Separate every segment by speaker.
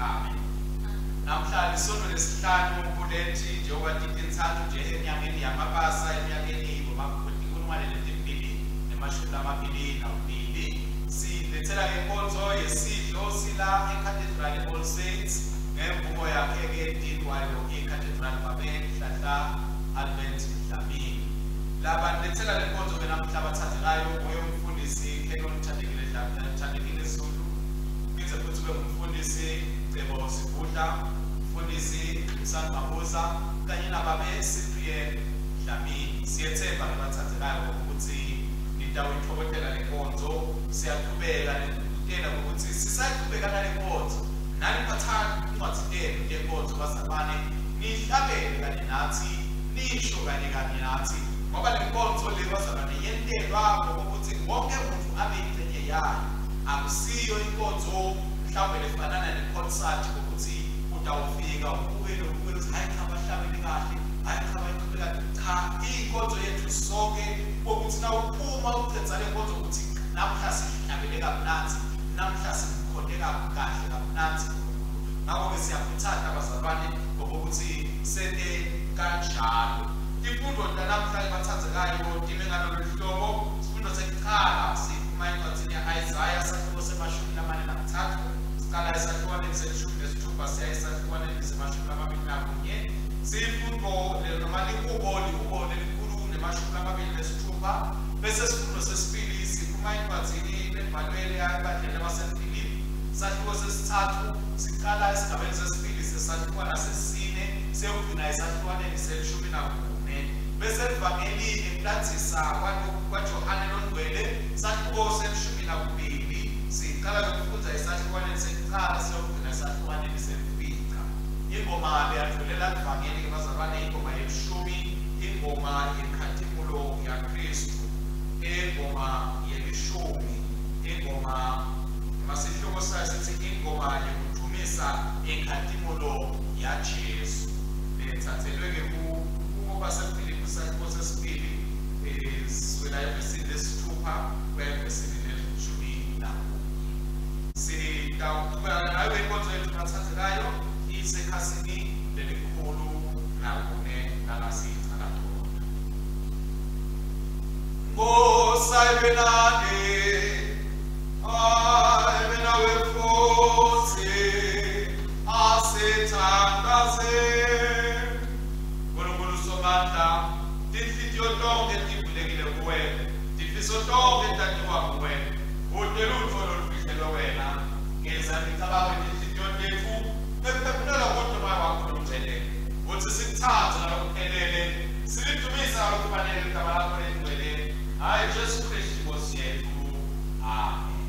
Speaker 1: Amen. Namhlanje isonto lesihlanu kulethi njengoba tintathu nje enyangeni yamabasa enyangeni ngo-2022 silethela inkonzo yesidlo sila eCathedral All Saints ngemvumo yakhe-ke edingwayo iCathedral Babehla Albert Dlamini. Laba nilethela le nkonzo namhla abathathekayo nguye umfundisi Kenon Thandekile Zulu, kuze futhi kube umfundisi Cebo Sibudla, umfundisi Msana Mabuza kanye nababe Cyprian Dlamini. Siyethemba nabathathekayo ukuthi nitawuyithobotela le nkonzo. Siyaqhubeka nokutela ukuthi sisaqhubeka nale nkonzo nani bathanda incwadi enu le nkonzo bazalwane nihlabele kanye nathi nisho kanye nathi ngoba le nkonzo le bazalwane yentelwa ngokuthi wonke umuntu abe ingxenye yayo. Akusiyo inkonzo mhlawumbe lefanana ne-concert ukuthi utawufika ubukele ukuthi hayi cha bahlabele kahle, hayi cha bayiqhubeka. Cha, inkonzo yethu sonke ukuthi na uphuma uqedza le nkonzo ukuthi namhla sihlabele kamnandi, namhla sikhondeka kahle kamnandi. Ngakho-ke siyakuthanda abazalwane ngokuthi sente kanjalo. Imfundo namhla ebathathekayo time ngalolu hlobo. Isifundo sekuqala siphuma encwadini ya-Isaiah isahluko se-43, siqala esahlukaneni se-16 siya esahlukaneni se-21. Siyifundo noma likubo lelikhulu ne-26. Bese isifundo sesibili siphuma encwadini ebhalwe ebandleni labaseFilipi isahluko sesithathu, siqala esigabeni sesibili sesahlukwana sesine siyokugcina esahlukaneni se-14. Bese evangelini emlandisa kwaJohane longcwele isahluko se-12, siqala ukufunda esahlukaneni sekuqala siyokugcina esahlukaneni semfica. Ingoma leyadlulela evangeli bazalwane, ingoma yeshumi, ingoma yenkazimulo yaKristu, ingoma yelishumi, ingoma masihloko sayo sithi ingoma yokudumisa inkazimulo yaJesu. Lethathelwe-ke kubaseFilipi isahluko sesibili swela evesini lesithupha kuya evesini le-11. Sitawuqhubeka nayo inkonzo yethu bathathekayo isekhasini lelikhulu nakune lalasiyicala khona. Ngosayibelane aybenawe futhi asithandaze Nkulunkulu Somandla, tinhliziyo tonke tivulekile kuwena, tifiso tonke tatiwa kuwena. Udele utho lolufihlelwe wena ngeza micabango tinhliziyo tethu ekuphefumula kodwa wakho lomthelele uthi sikuthathe nalokuphelele silidumise nalokufanele igama lakho lengcwele, hayi Jesu Kristu Nkosi yethu. Amen.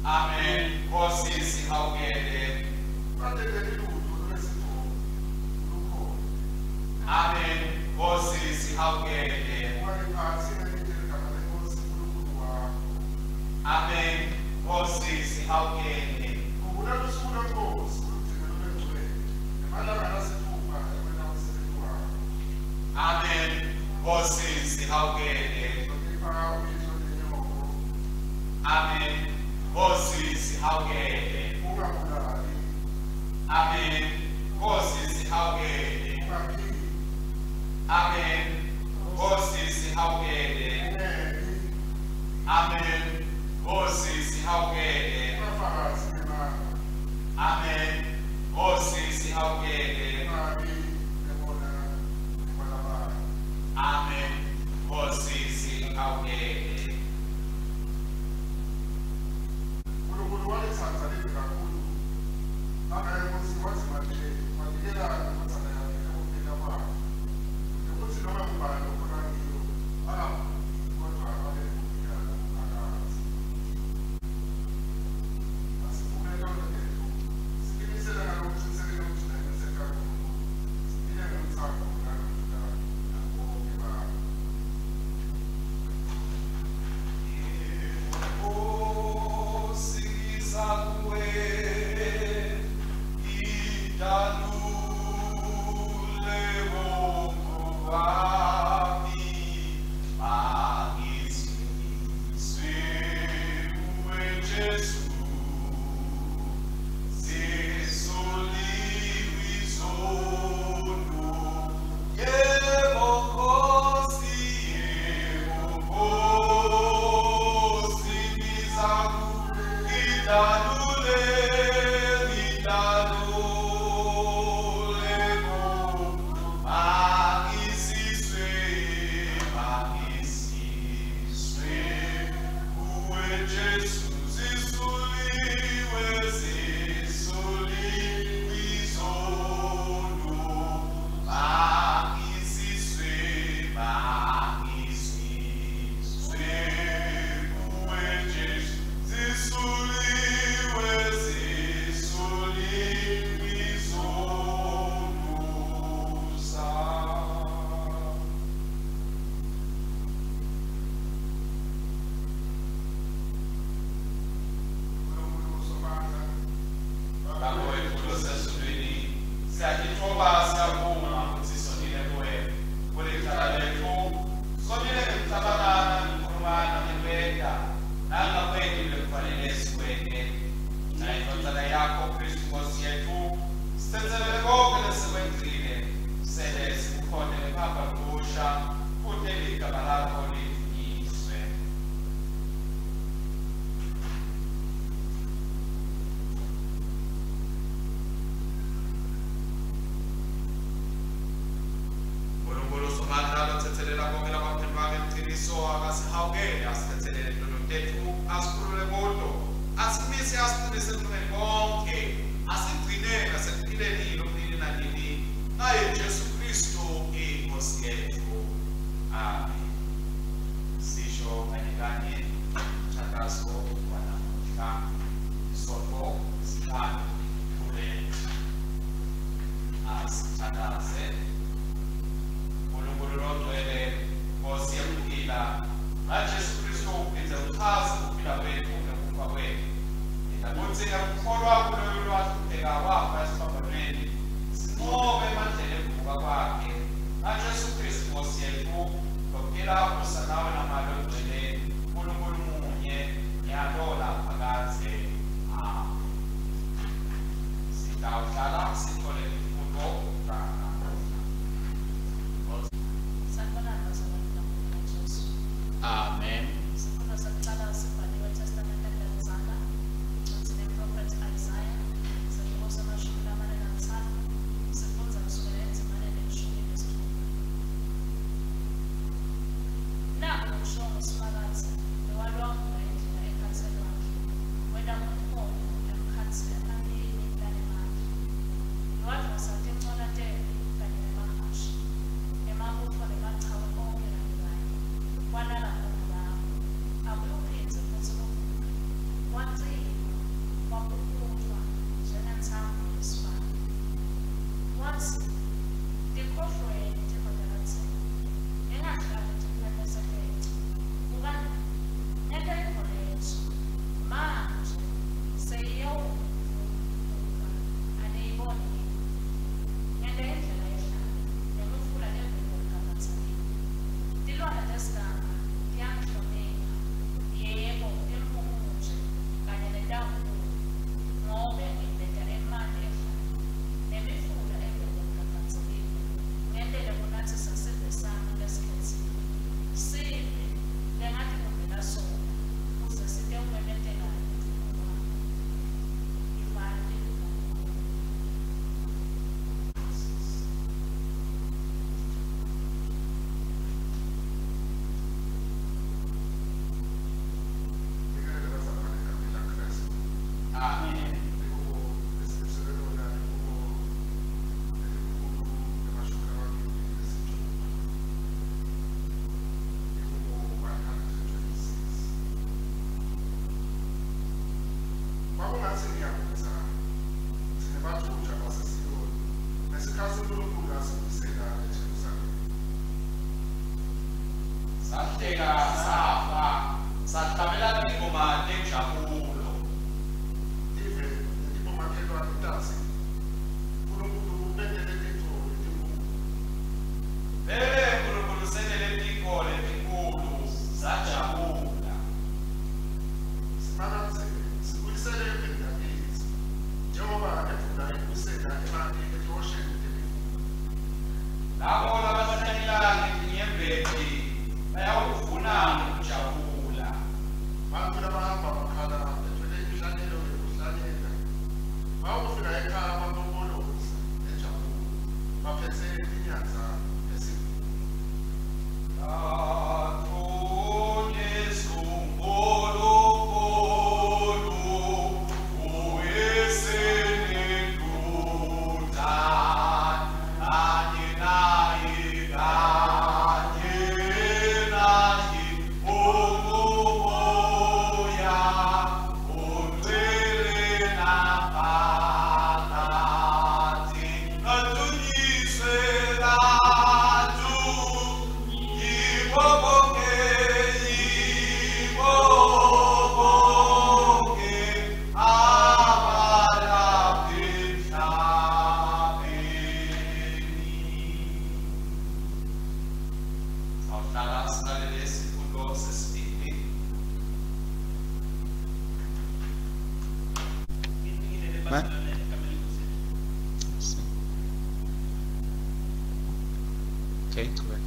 Speaker 1: Amen. Nkosi sihawukele. Amen. Nkosi sihawukele. sihawukele. Amen. Nkosi sihawukele. Amen. Nkosi sihawukele. Amen. Nkosi sihawukele. Amen. Nkosi sihawukele. Amen. Nkosi sihawukele.
Speaker 2: Okay, amen.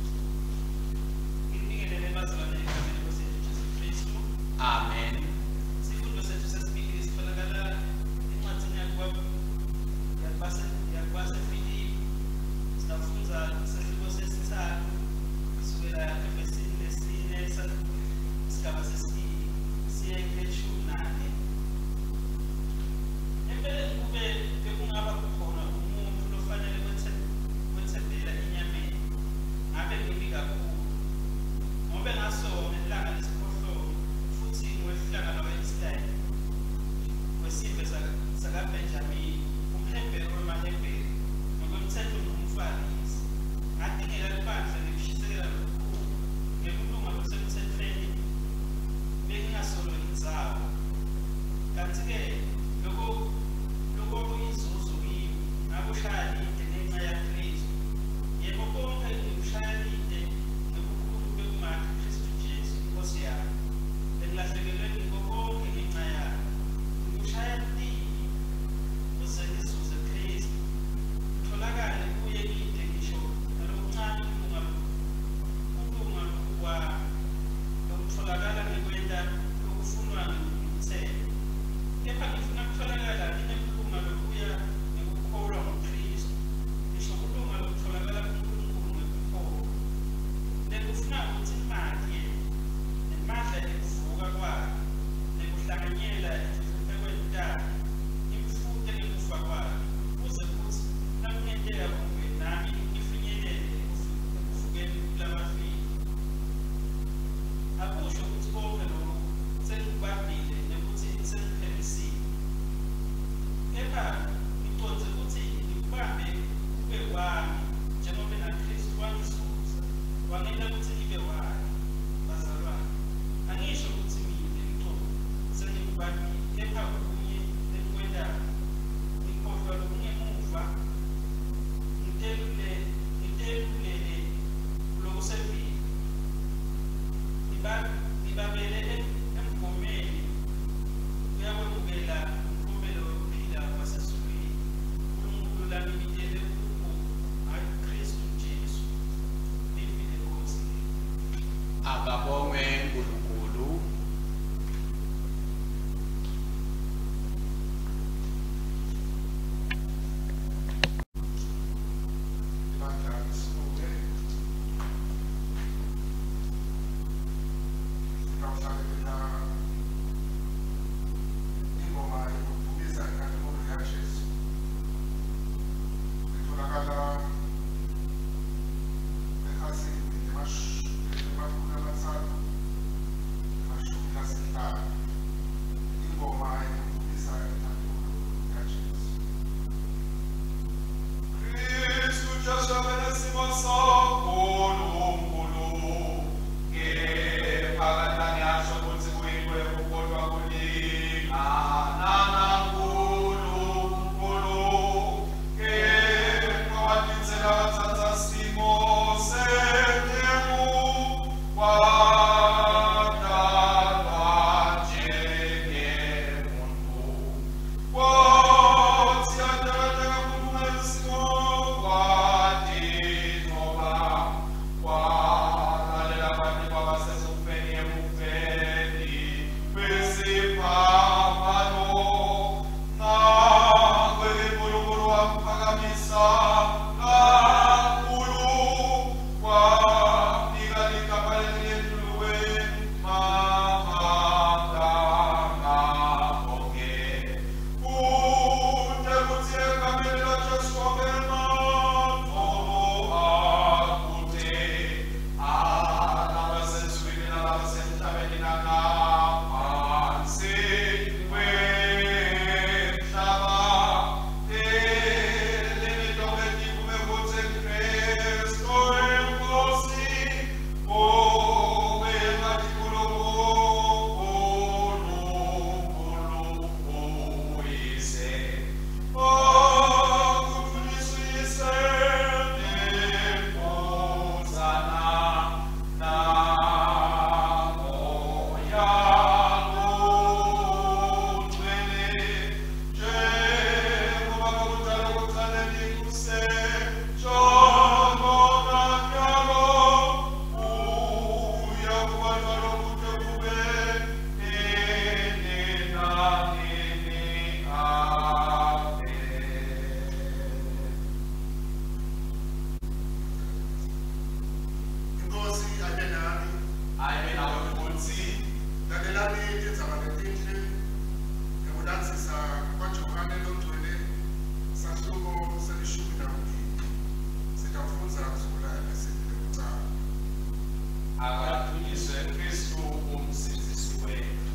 Speaker 1: Akathunyiswe Kristu umsindisi wethu.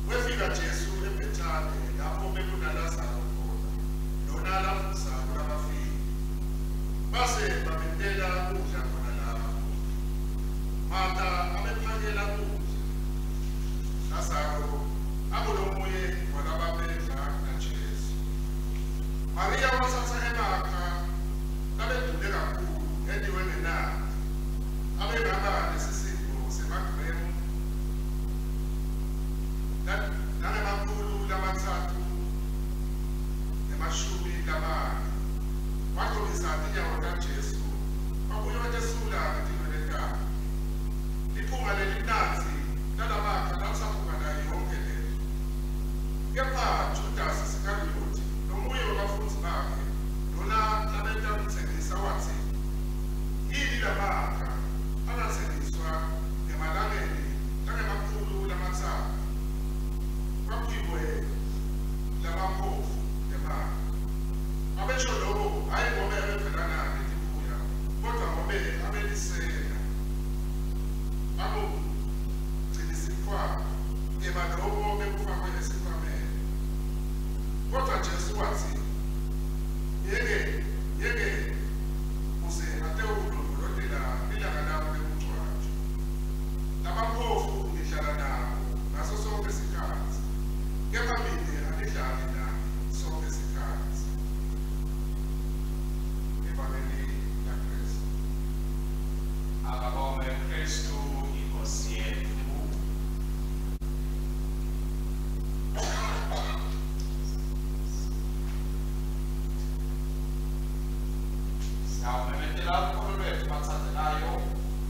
Speaker 3: Wefika Jesu eBhethani lapho bekunaLazaro khona lona lavusayo labafile. Base babendela ukudla khona lapho. Martha abephakela ukudla. Lazaro akulomunye walababedla naJesu. Maria wasatha emakha abedule kakhulu ediwe ngenani. Abengaba lesisipho semagremu nangamakhulu lamathathu nemashumi lamane. Wagqokisa inyawo kaJesu wabuye wetesula ngetinwele takhe. Iphunga lelimnanzi lalamakha lasaphuka nayo yonke lento. Kepha Judas Iskariyoti nomunye wabafundi bakhe lona labenta umthengisa wathi, yini lamakha angathengiswa ngemalangeni nangemakhulu lamathathu kwaphiwe lamaphofu ngemali. Abesho lokho hayi ngoba ebephelana netimbuya kodwa ngoba abeliseka abugcina isikhwama eba lokho bekufakwe esikhwameni. Kodwa Jesu wathi, yeke uze ate ulondolotela ilanga labo lekugcwatshwa. Labaphofu ngihlala nabo ngaso sonke isikhathi, kepha mina angihlali nabo sonke isikhathi. Evangeli laKristu.
Speaker 1: Akabonge Kristu inkosi yethu. Siyawumemetela ukholo lwethu bathathelayo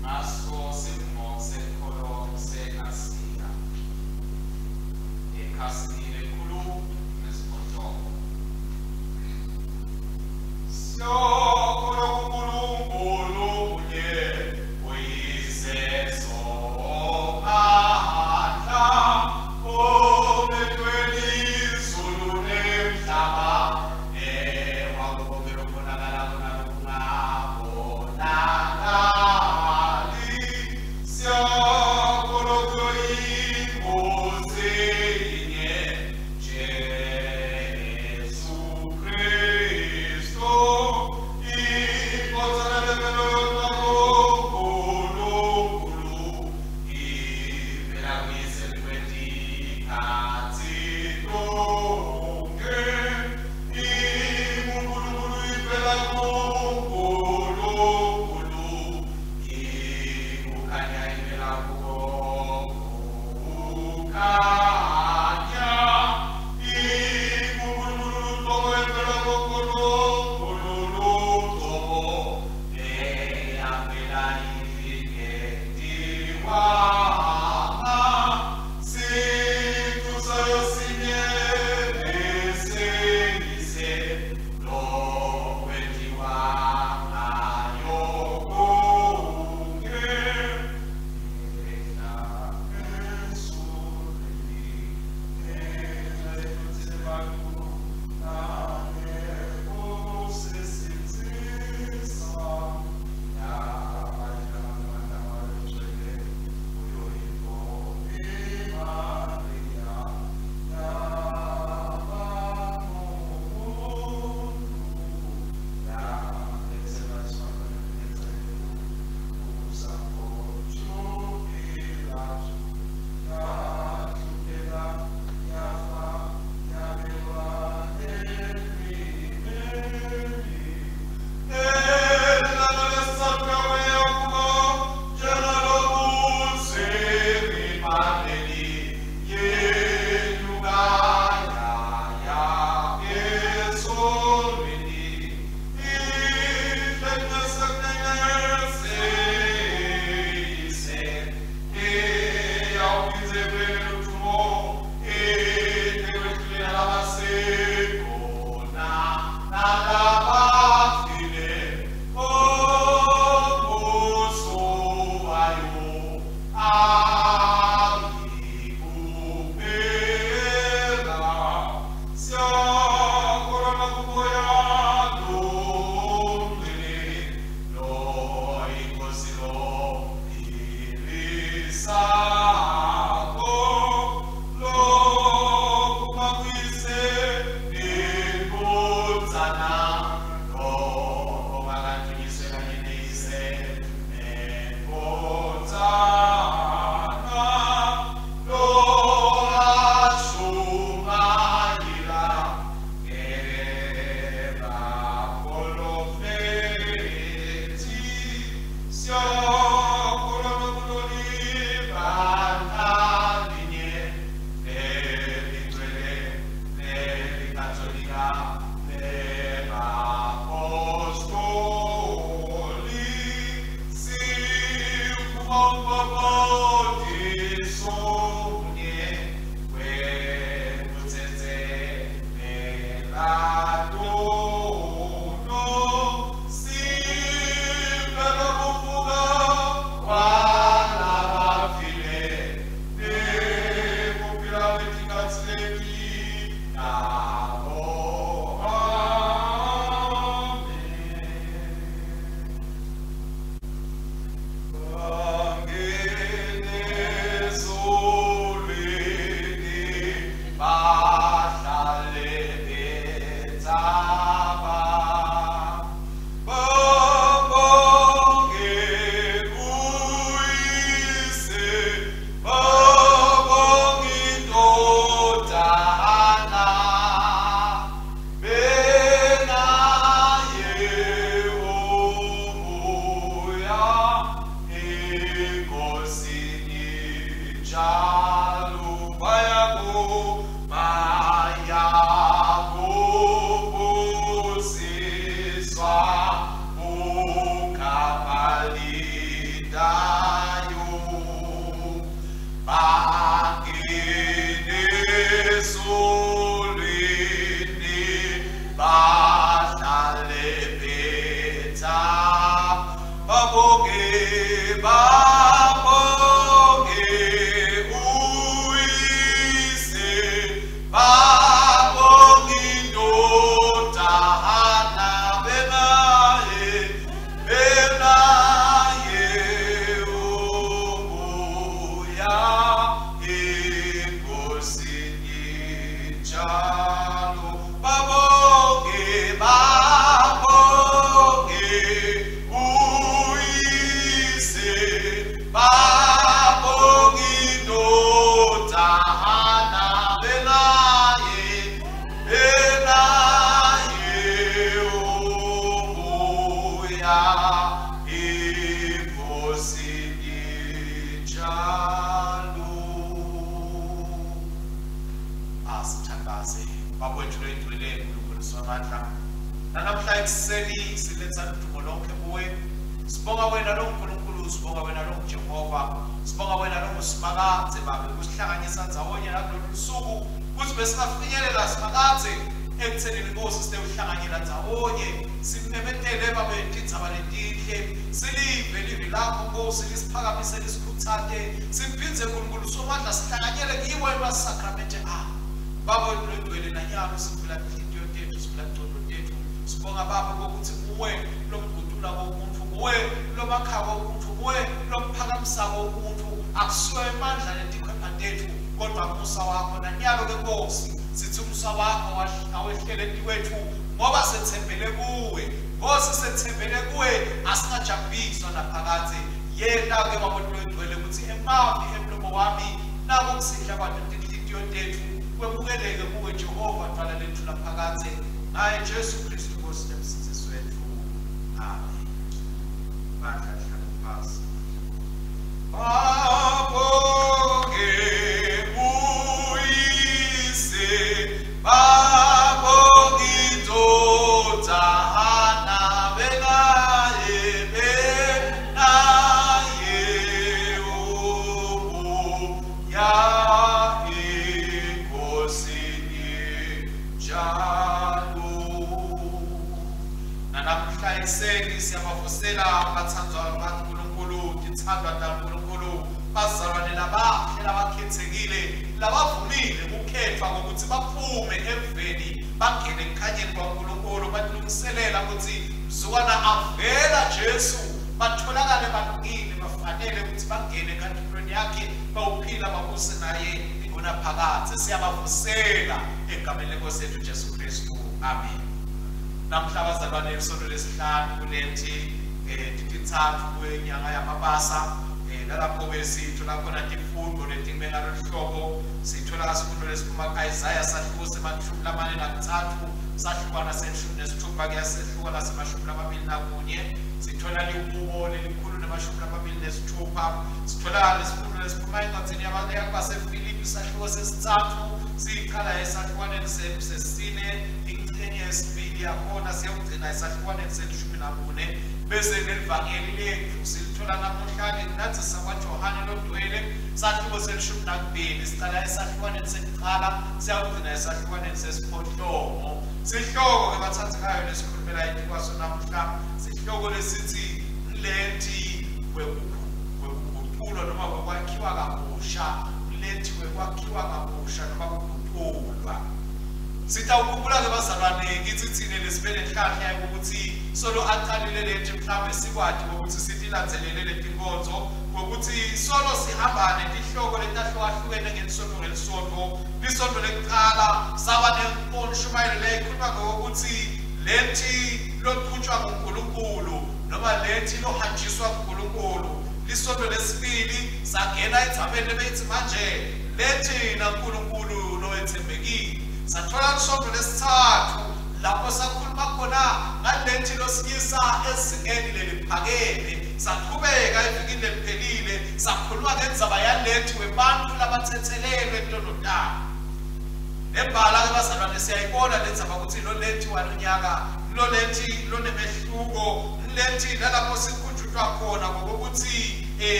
Speaker 1: ngaso simo sekholo seNasiya. Ekhasini lekhulu nesiphothongo. Siyokholwa kuNkulunkulu munye uyise somandla omethweni izulu nemhlaba ewakubongela ukubonakala bona kungabonakali. Siyakholwa kuyinkosi yinye Jesu Kristu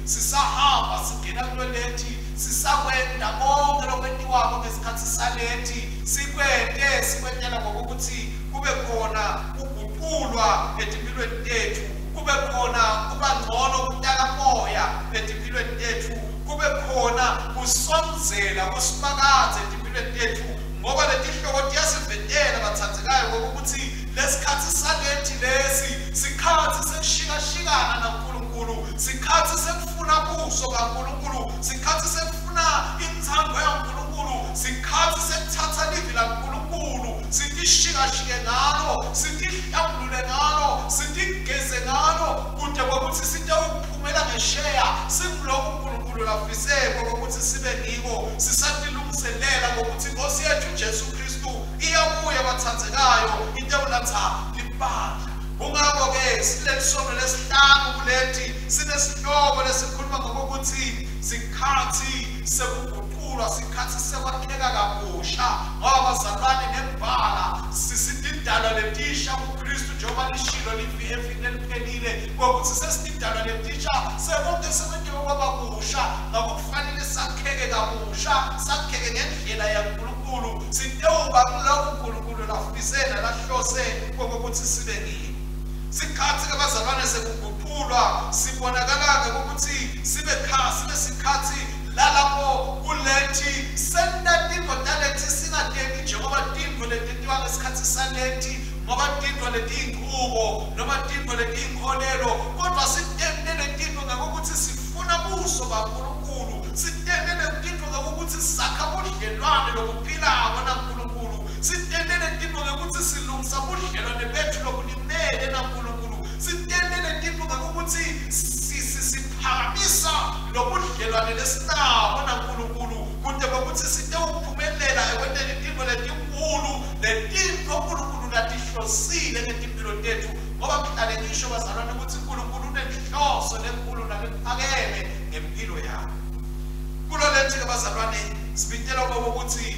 Speaker 4: sisahamba singena kulo lethi
Speaker 1: sisakwenda konke lokwentiwako ngesikhathi salethi sikwentela ngokuthi kube khona ukuguqulwa empilweni tethu, kube khona kubangcono ukudala moya empilweni tethu, kube khona kusonzela kusifakaze empilweni tethu, ngoba leti hloko tiyasivetela bathandzekayo ngokuthi lesikhathi salethi lesi sikhathi sekushikashikana naNkulunkulu, sikhathi sekufuna buso kaNkulunkulu, sikhathi sekufuna intando yaNkulunkulu, sikhathi sekuthatha livi laNkulunkulu sitishikashike ngalo, sitihlambulule ngalo, sitigeze ngalo, kude kokuthi sitawuphumela ngesheya simloku uNkulunkulu lafise ngokuthi sibe ngiko, sisatilungiselela ngokuthi Nkosi yethu Jesu Kristu iyabuya bathandzekayo intewulatha libandla. Ungako-ke silelisono lesihlanu kulethi sinesihloko lesikhuluma ngokuthi sikhathi sekuguqulwa, sikhathi sekwakheka kabusha, ngoba bazalwane nembala sisididalwa letisha kuKristu njengoba lishilo livini eliphelile ngokuthi sesididalwa letisha sekonke sekwenziwa kwaba kusha, ngakufanele sakheke kabusha, sakheke ngendlela yaNkulunkulu, sitewuba kulokhu uNkulunkulu lafisela lahlose ngokuthi sibe ngini. Sikhathi kabazalwane sekuguqulwa sibonakala ukuthi sibe sikhathi lalapho kulethi senatintfo talethi singateki njengoba tintfo letentiwa ngesikhathi salethi, ngoba tintfo letiyinqubo noma tintfo letiyinkolelo, kodwa sitentele tintfo ngokuthi sifuna buso kaNkulunkulu, sitentele tintfo ngokuthi sakha budlelwane lokuphilako naNkulunkulu, sitentele tintfo ngokuthi silungisa budlelwane bethu lokulimele naNkulunkulu, sitentele tintfo ngokuthi siphakamisa lobudlelwane lesinabo naNkulunkulu, kude kokuthi sitewuphumelela ekwenteni tintfo letinkulu letintfo uNkulunkulu latihlosile ngetimpilo tethu, ngoba kuhlale ngisho bazalwane ukuthi uNkulunkulu unenhloso lenkulu nalephakeme ngempilo yakho. Kulo lethi-ke bazalwane sibitela ngokuthi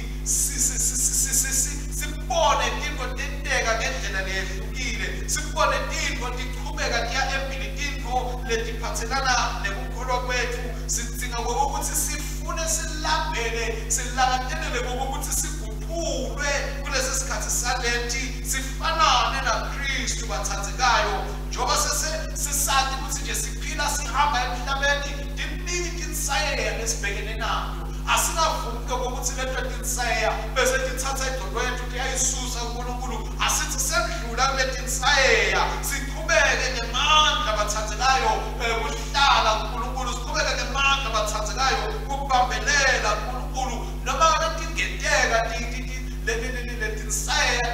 Speaker 1: sibone tintfo tenteka ngendlela leyehlukile, sibone tintfo tichubeka tiya embili, tintfo letiphathelana nekukholwa kwethu, sidzinga ngokuthi sifune silambele silangatelele ngokuthi siguqulwe kulesi sikhathi salethi sifanane naKristu bathandzekayo, njengoba sesisati ukuthi nje siphila sihamba emhlabeni dimningi tinsayeya lesibhekene nayo, asingavumi ngokuthi lento tinsayeya bese tithatha idodo yethu tiyayisusa uNkulunkulu, asithi sendlula kule tinsayeya, siqhubeke ngemandla bathandzekayo ukuhlala uNkulunkulu, siqhubeke ngemandla bathandzekayo ukubambelela uNkulunkulu, noma ngabe tingenteka letinsayeya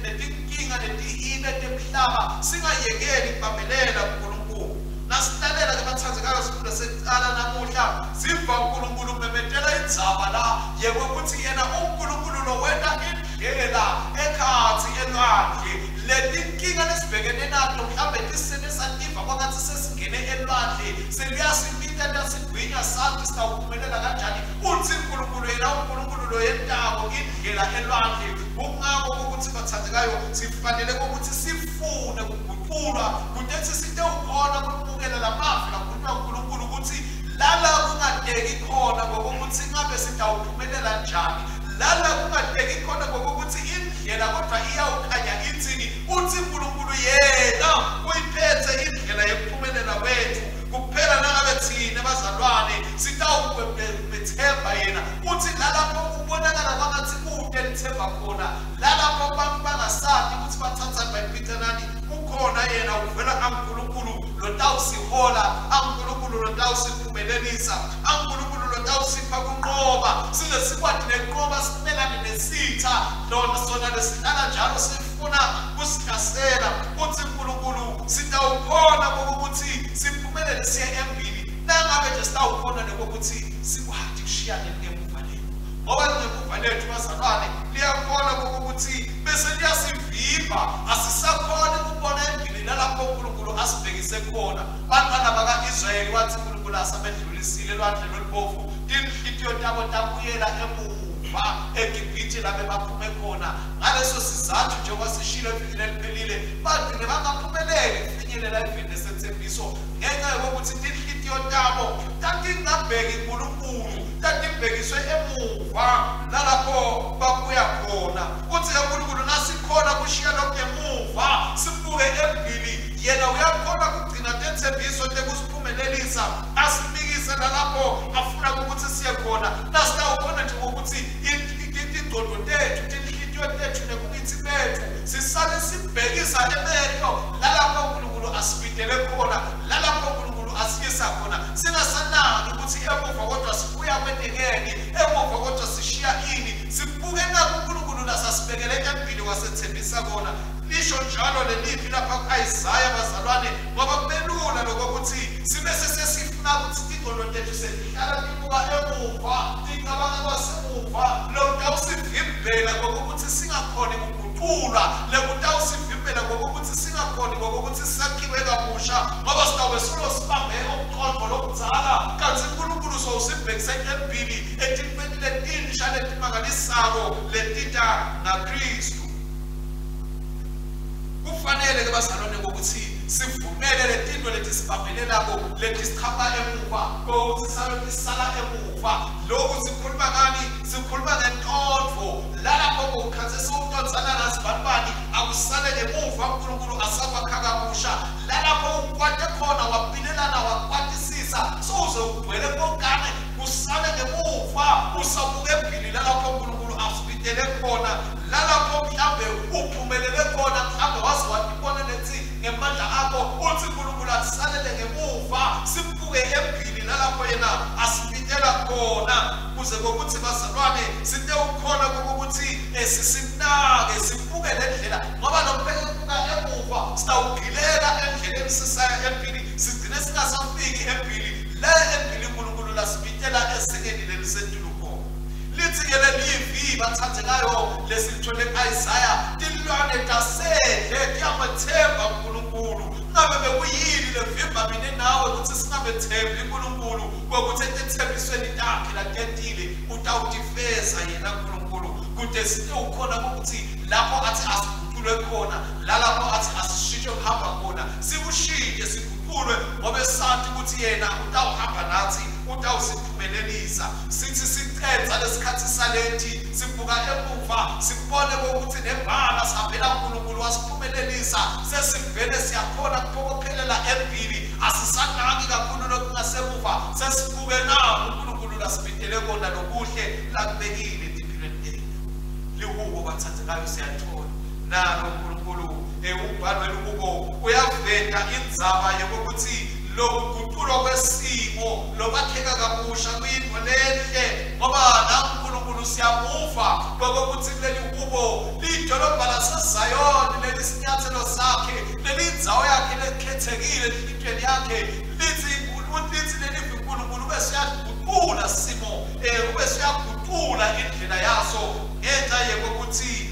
Speaker 1: letinkinga letihile temhlaba, singayekeli ukubambelela uNkulunkulu. Nasilalela ke bathandzekayo sifunda sekuqala namuhla siva uNkulunkulu memetela indzaba la yekuthi yena uNkulunkulu lowenda indlela ekhathi elwandle, letinkinga lesibhekene nazo mhlambe tisenesativa kwangathi sesingene elwandle, seliyasibita lasigwinya sathi sitawuphumelela kanjani, uthi uNkulunkulu yena uNkulunkulu loyentako indlela elwandle. Ungako ukuthi bathandzekayo sifanele ukuthi sifune ukuguqulwa kudethi sitewukhona ukubukela lamazwi kakhulunywa uNkulunkulu ukuthi lala kungadeki khona ngokuthi ngabe sitawuphumelela njani, lala kungadeki khona ngokuthi indlela kodwa iyawukhanya ithini, uthi uNkulunkulu yena uyiphethe indlela yokuphumelela kwethu kuphela nangabe thina bazalwane sitawubethemba yena, uthi lalapho kubonakala kwangathi kude lithemba khona, lalapho abantu bangasathi ukuthi bathathani bayiphitanani, ukhona yena uvela kaNkulunkulu lotawusihola, aNkulunkulu lotawusiphumelelisa, aNkulunkulu lotawusipha kunqoba, size sikwazi nenqoba simelane nesitha lona sona lesihlala njalo sifuna kusihlasela, uthi uNkulunkulu sitawukhona ngokuthi siphumelele siye embili, nangabe nje sitawukhona nokuthi sikwazi kushiyana ngemuva lethu, ngoba ngemuva lethu bazalwane liyakhona ngokuthi bese liyasivimba, asisakhona ukubona embili nalapho uNkulunkulu asibhekise khona. Bantwana baka-Israyeli wathi uNkulunkulu asabedlulisile elwandle lolubovu, tinhliziyo tabo tabuyela emuva eGibhithe la bebaphume khona, ngaleso sizathu njengoba sishilo evikini eliphelile bagcine bangaphumeleli ukufinyelela evini lesethembiso ngenxa yokuthi tinhliziyo tinhliziyo tabo tatingabheki uNkulunkulu tatibhekiswe emuva nalapho babuya khona uthi uNkulunkulu nasikhona kushiya lokho emuva sibuke embili yena uyakhona kugcina tethembiso tekusiphumelelisa asimikise nalapho afuna ukuthi siye khona nasitawukhona nje ukuthi ingqondo tethu tinhliziyo tethu nebukithi bethu sisale sibhekisa emehlo lalapho uNkulunkulu asibidele khona lalapho uNkulunkulu asiyisa khona singasanaki ukuthi emuva kodwa sibuya kwendekeni emuva kodwa sishiya ini sibuke nako uNkulunkulu nasasibekele embili wasethembisa khona lisho njalo lelivi lapha kuIsaya bazalwane ngoba kubelula lokuthi sibe sesifuna ukuthi ingqondo tethu sehlala tibuka emuva ticabanga kwasemuva lokutawusivimbela ngokuthi singakhoni ukuguqula lekutawusivimbela ngokuthi singakhoni ngokuthi sakhiwe kabusha ngoba sitawube solo sibambe umqondo lokudzala kanti uNkulunkulu sowusibhekise embili etintweni letinsha letimangalisako letita ngaKristu. Kufanele ke bazalwane ukuthi sivumele letinto leti sibambelelako leti sikhamba emuva ukuthi sala emuva lokhu sikhuluma ngani sikhuluma ngentonvo lalapho ukhathesa umntonzana nasibani akusale ngemuva uNkulunkulu asakwakha kabusha lalapho ukwate khona wapilelana wakwatisisa soze ugcwele konkane usale ngemuva usabuke embili lalapho uNkulunkulu asibidele khona lalapho mhlambe uphumelele khona mhlambe waze watibona lethi ngemandla akho uthi uNkulunkulu asisalele ngemuva sibuke embili lalapho yena asibidela khona kuze kokuthi bazalwane sinte ukhona kokuthi sisinake sibuke lendlela ngoba lokubuka emuva sitawugilela endleleni sisaya embili sigcine singasafiki embili la embili uNkulunkulu lasibidela ezingeni lelisentulu khona lithi ke lelivi bathathekayo lesithole kuIsaya tilwane tasedle tiyamathemba uNkulunkulu ngabe bekuyini levimba mina nawe ukuthi singabethembi uNkulunkulu kokuthi etethembisweni takhe latentile utawutifeza yena uNkulunkulu kude sithe ukhona ukuthi lapho athi asiguqulwe khona lalapho athi asishintshe ukuhamba khona sikushintshe siguqulwe ngoba esathi ukuthi yena utawuhamba nathi utawusiphumelelisa sithi siqedza lesikhathi salethi sibuka emuva sibone ukuthi nebhala sihambela uNkulunkulu wasiphumelelisa sesivele siyakhona kuphokophelela embili asisanaki kakhulu lokungasemuva sesibuke nawo uNkulunkulu lasibidele kona lokuhle lakubekile empilweni yethu lihubo bathathekayo siyathola nalo uNkulunkulu ubhalwe kubo uyaveta indzaba yokuthi lokuguqulwa kwesimo lobakheka kabusha kuyinto lenhle ngoba la uNkulunkulu siyamuva ngokuthi leli kubo lidolobha laseZayoni lelisinyathelo sakhe lelindzawo yakhe lekhethekile empilweni yakhe lithi leli uNkulunkulu bese yaguqula simo ube siyaguqula indlela yaso ngenxa yokuthi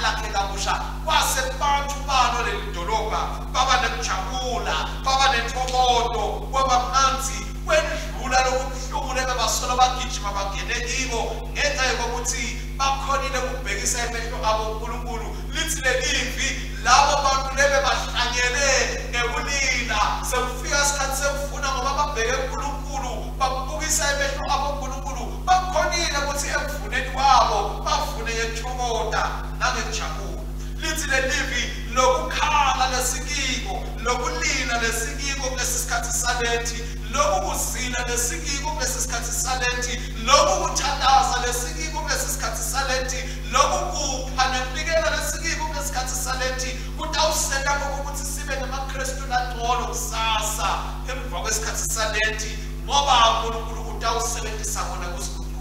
Speaker 1: lakhe kabusha kwase bantu balo leli dolobha baba nekujabula baba nentokozo kwaba mnanzi kwendlula lokubuhlungu lebasola bagijima bangene kibo ngenxa yokuthi bakhonile ukubhekisa emehlo abo uNkulunkulu lithi lelivi labo bantu lebe bahlanyele ngekulila sekufika isikhathi sekuvuna ngoba babheke uNkulunkulu babukisa emehlo abo uNkulunkulu bakhonile ukuthi ekuvuneni kwabo bavune ngethokoza nangejabula lithi lelivi lokukhala lesikiko lokulila lesikiko kulesikhathi salethi lokuzila lesikiko kulesikhathi salethi lokuthandaza lesikiko kulesikhathi salethi lokupha nemnikela lesikiko kulesikhathi salethi kutawuseka ukuthi sibe namaKristu laqolo kusasa emva kwesikhathi salethi ngoba uNkulunkulu utawusebenzisa kona kusikhulu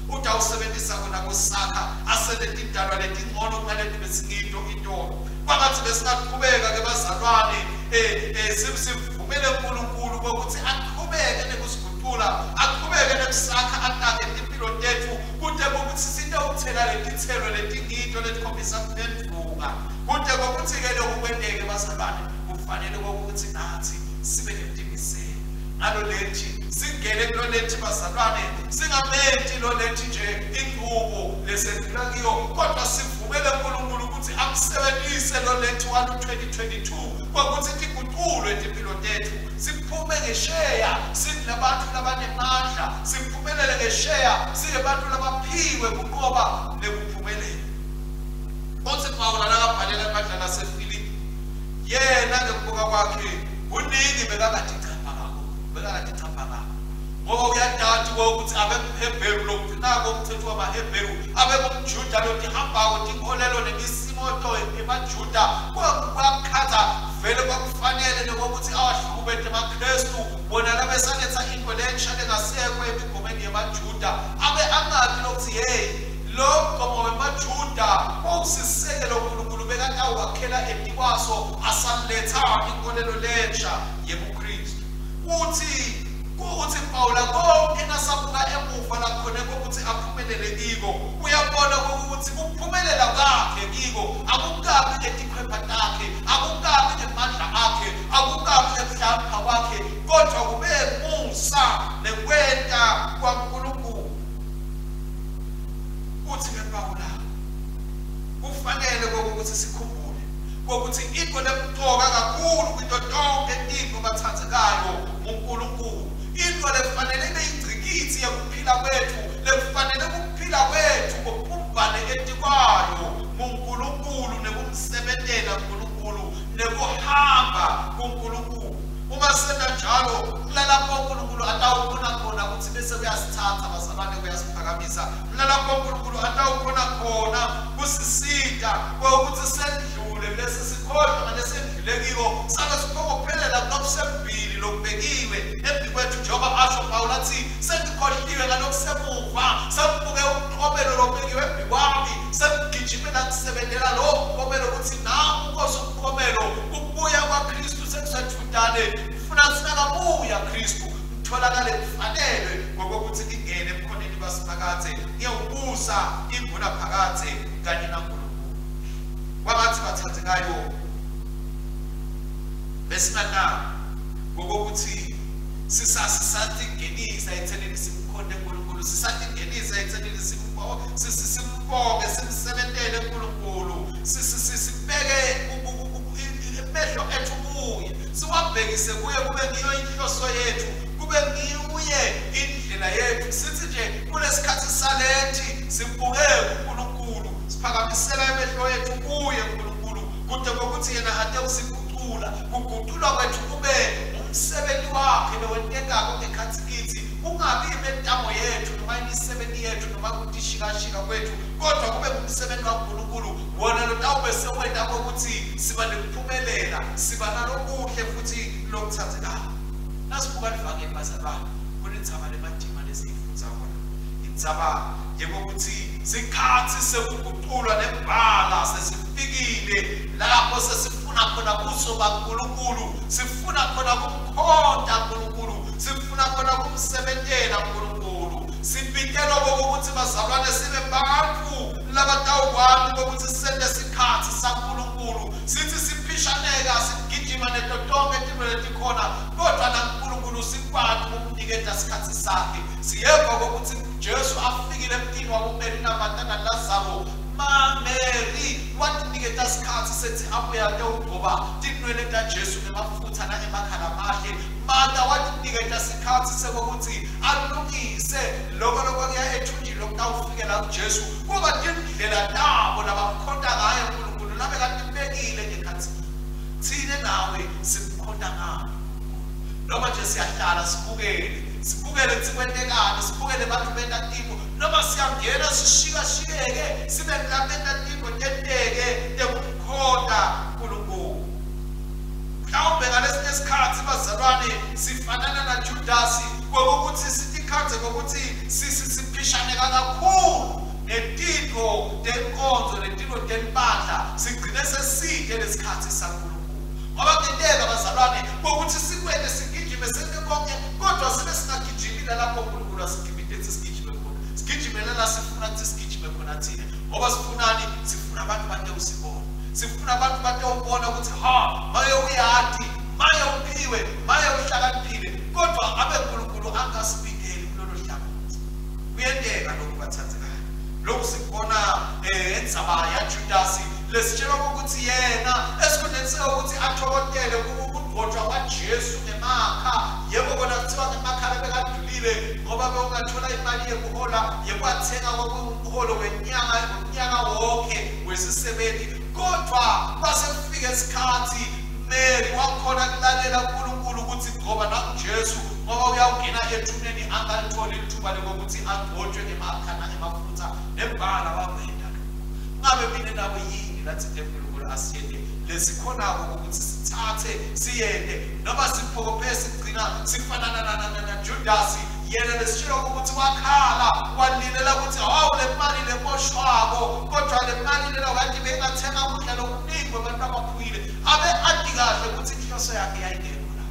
Speaker 1: utawusebenzisa kona kusakha aselethe indaba letingcono kunaleti besingito intolo kwakathi besingaqhubeka ke bazalwane sivumele uNkulunkulu ukuthi aqhubeke nekusigqula aqhubeke nekusakha aqake impilo tethu kude ukuthi sitawuthela letithelo letingito letikhombisa kuphenduka kude ukuthi ke lokhu kwendeke bazalwane kufanele ukuthi nathi sibe nemtimiselo ngalo lethi singene kulo lethi bazalwane singamethi lo lethi nje inqubo lesedlula kiyo kodwa sivumele uNkulunkulu ukuthi akusebenzise lo lethi wa 2022 ukuthi iguqule omkhulu empilo tethu siphume ngesheya sinabantu labanemandla siphumelele ngesheya singabantu labaphiwe kunqoba nekuphumelela konke Paul akabhalela emadlala laseFilipi yena ngekubuka kwakhe uningi bekakadichapha ngakho ngoba uyadati ukuthi abeHebheru lokugcinako umthetho wamaHebheru abebomjuda lokuhamba inkolelo nemisimoto emajuda kwakukhatha vele kwakufanele nokuthi awahlukubethe amaKristu bona labesaletha into lenshale ngasekwe emigomeni yemajuda abe angathi lokuthi hey lo mgomo wemajuda kwawusisekelo uNkulunkulu bekade awuwakhela etikwaso asamletha inkolelo lensha yebuKristu kuthi Paul konke nasabuka emuva lakhona ukuthi aphumelele kiko uyabona ukuthi kuphumelela kwakhe kiko akukabi ngetikhwepha takhe akukabi ngemandla akhe akukabi ekuhlapha kwakhe kodwa kube musa nekwenta kwaNkulunkulu uthi ngePaul kufanele ukuthi sikhumbule ukuthi into lemqoka kakhulu kwinto yonke into bathathekayo uNkulunkulu into lefanele beyingcikithi yokuphila kwethu lefanele ukuphila kwethu ngokubumbane etikwayo uNkulunkulu nekumsebenzela uNkulunkulu nekuhamba kuNkulunkulu uma sena njalo kulapho uNkulunkulu atawubona khona ukuthi bese uyasithatha bazalwane kuyasiphakamisa kulapho uNkulunkulu atawubona khona kusisita ukuthi sendlule lesi sikhohlwa lesendlulekiko sabe siphokophelela kunosembili lokubekiwe embikwethu njengoba asho Paul athi sengikhohliwe ngalokusemuva sembuke umqobelo lobekiwe embikwami semgijimela kusebenzela lo umqobelo ukuthi namu Nkosi umqobelo ukubuya kwaKristu sekusethudane ufuna sinakabuya Kristu utholakale kufanele ngokuthi ingene emkhoneni basiphakathe ngiyawubusa inguna phakathe kanye naNkulunkulu wabathi bathathekayo besinana ngokuthi sisasingenisa ethenini simkhonde uNkulunkulu sisasingenisa ethenini simbonge simsebenzele uNkulunkulu sibeke emehlo ethu kuye siwabhekise kuye kube ngiyo inhloso yethu kube ngiye indlela yethu sithi nje kulesikhathi salethi sibuke uNkulunkulu siphakamisela emehlo yethu kuye uNkulunkulu kude kokuthi yena ade usigucula kuguculwa kwethu kube umsebenzi wakhe lowentekako ngekhathi kithi ungabi imetamo yethu noma imisebenzi yethu noma kutishikashika kwethu kodwa kube umsebenzi kaNkulunkulu wona lo tawube sewenda ukuthi siba nekuphumelela siba nalokuhle futhi lokuthathekayo nasibuka livangeli bazalwane kunitsaba lemadima lesifunza khona intsaba njengokuthi sikhathi sekuguculwa nembala sesifikile lapho sesifuna khona kuso kaNkulunkulu sifuna khona kumkhonda uNkulunkulu sifuna khona kumsebenzela uNkulunkulu sipitelwa ukuthi bazalwane sibe bantu labatawukwazi ukuthi sende sikhathi saNkulunkulu sithi siphishaneka sigijima netotonke into letikhona kodwa naNkulunkulu sikwazi ukumnikeza isikhathi sakhe siyeva ukuthi Jesu afikile emntini wakuMary namatana Lazaro Mary watinikeza isikhathi sethi abuya ngoba tinwele kaJesu nemafutha na emakhala amahle mata watinikeza isikhathi sokuthi alungise lokho kuya ethunjini lokutawufikela kuJesu kuba indlela nabo labamkhonda ngayo uNkulunkulu nabe katibekile ngekhathi thine nawe simkhonda ngayo noma nje siyahlala sibukele sikwendekana sibukele abantu bentatimo noma siyangena sishikashikeke sibe mlabentatimo tenteke tekumkhonda uNkulunkulu mhlawumbe ngalesinye isikhathi bazalwane sifanana naJudasi ngokuthi sitikhathe ngokuthi siphishane kakhulu netiko tenkonzo netiko tenibandla sigcine seside lesikhathi saNkulunkulu ngoba kuyenteka bazalwane ngokuthi sikwende sigijime senke konke kodwa sibe singagijimile lapho uNkulunkulu asigibite sigijime khona sigijimela la sifuna ukuthi sigijime khona thina ngoba sifunani sifuna abantu bate usibona sifuna abantu bate ubona ukuthi maye uyati maye uphiwe maye uhlakaniphile kodwa abe uNkulunkulu angasibikeli kulolu hlanga kuyenteka lokhu bathathekayo lokhu sikubona endzaba yaJudasi lesitshela ukuthi yena esikhundleni ukuthi athokotele kodwa kwaJesu ngemakha yebo kona kuthiwa ngemakha bekadulile ngoba bewungathola imali yokuhola yekwathenga kokuholo wenyanga wonke wesisebenzi kodwa kwasefika isikhathi Mary wakhona kulalela uNkulunkulu ukuthi ngoba nakuJesu ngoba uyawungena ethuneni angalitholi ithuba lokuthi agcotshwe ngemakha nangemafutha nembala wakwenda ngabe mina nawe yini lathi uNkulunkulu asiyende lesikhonako ukuthi sithathe siyende noma siphokophe sigcina sifanana na Judas yena lesitshela ukuthi wakhala walilela ukuthi hawu le mali lemoshwako kodwa le mali lela wathi bengathenga ukudla lokuningi abantu abakhwile abe adikahle ukuthi inhloso yakhe yayingekho la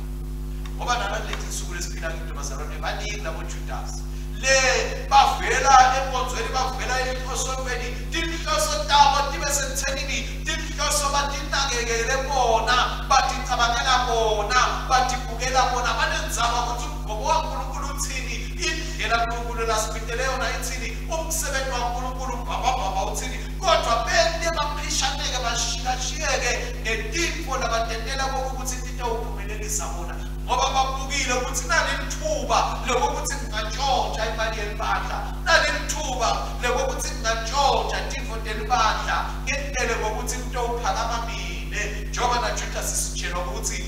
Speaker 1: ngoba nalezi insuku lesiphila into bazalwane baningi labo Judas le bavela enkonzweni bavela ephosweni inhloso tabo tibe senthenini inhloso batinakekele bona baticabangela bona batibukela bona banenzaba ukuthi ngoba uNkulunkulu uthini indlela uNkulunkulu lasipiteleyo na ithini umsebenzi waNkulunkulu baba uthini kodwa bende baphishaneke bashiyashiyeke netifo labatendela ukuthi into uphumelelisa bona ngoba babukile ukuthi nalelithuba lokuthi kungantshontsha imali yempahla nalelithuba lokuthi kungantshontsha tifo delibandla ngendlela ngokuthi into uphakama mine njengoba naJudas sitshela ukuthi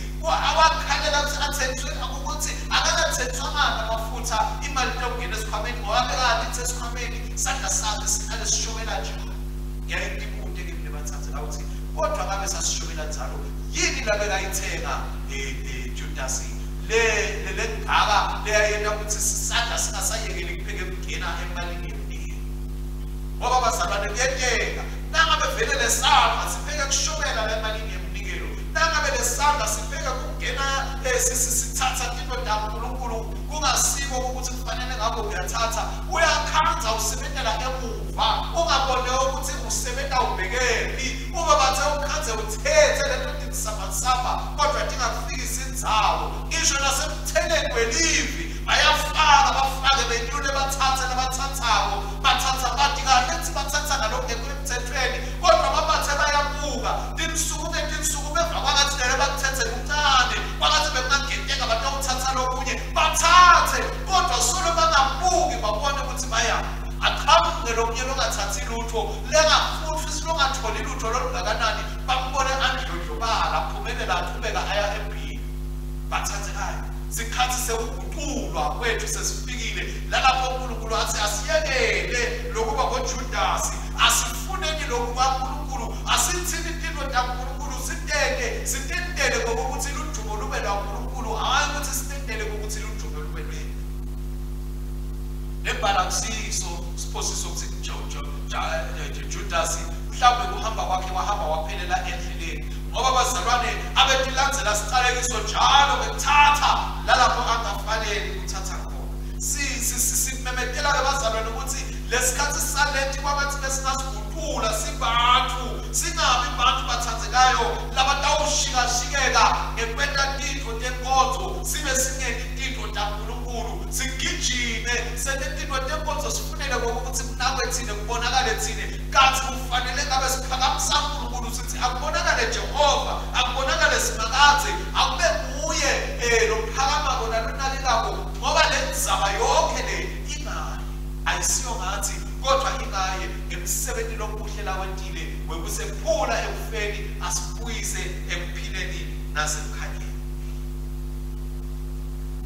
Speaker 1: awakhalela ukuthi athethwe ukuthi akakathethwanga amafutha imali yokungena esikhwameni ngoba bekade esikhwameni sandla sakhe siqale sishobela njalo ngiyayibhude ke mina bathathe la uthi kodwa ngabe sasishobela njalo yini la bekayithenga Judas le ngaka leyayena ukuthi sisandla singasayekeli kupheke kungena emalini yemnikelo ngoba bazalwane kuyenteka nangabe vele lesandla sipheke kushobela le malini yemnikelo nangabe lesandla sipheke kungena sithatha into daNkulunkulu kungasiko ukuthi kufanele ngabe uyathatha uyakhanza usebenzela emuva ungabone ukuthi usebenza ubhekeli uma bathe ukhanze uthethe lento ndisaba kodwa dingakufikisa indzawo ngisho nasemtheleni welivi bayafaka bafake benyule bathathe nabathathako bathatha bathi kahle ukuthi bathatha ngalokungekho emthethweni kodwa babathe bayabuka dinsukume emva kwakathi lele bakuthethe kuncane kwakathi bekungagenteka abantu ukuthatha lokunye bathathe kodwa solo bangabuki babone ukuthi baya aqhamuke lokunye longathathi lutho lengafuthi silongatholi lutho lolungakanani bakubone andlondlobala aphumelela aqhubeka aya empini bathathe hayi sikhathi sekuguqulwa kwethu sesifikile lalapho uNkulunkulu athi asiyekele lokuba ngoJudas asifuneni lokuba uNkulunkulu asithini into kaNkulunkulu sitendele ngokuthi ludumo lube laNkulunkulu hayi ukuthi sitendele ngokuthi ludumo lube lwethu lebhala kusiso siphosiso ukuthi Judas mhlawumbe kuhamba kwakhe wahamba waphelela endleleni ngoba bazalwane abetilandzela siqalekiso njalo bethatha lalapho angafanele ukuthatha khona simemethela ke bazalwane ukuthi lesikhathi salethi kwabathi besingasiguqula sibantu singabi bantu bathandzekayo labatawushikashikeka ngekwenta tintfo tenkonzo sibe singeni tintfo taNkulunkulu sigijime senetintfo tenkonzo sifunele ngokuthi kunakwethine kubonakale thine kanti kufanele ngabe siphakamisa uNkulunkulu sithi akubonakale Jehova akubonakale simakadze akube kuye lophakama kona lonakekako ngoba lenzaba yonke le ingayi ayisiyo ngathi kodwa ingaye ngemsebenzi lokuhlela wentile wekusephula ekufeni asibuyise ekuphileni nasemkhanyeni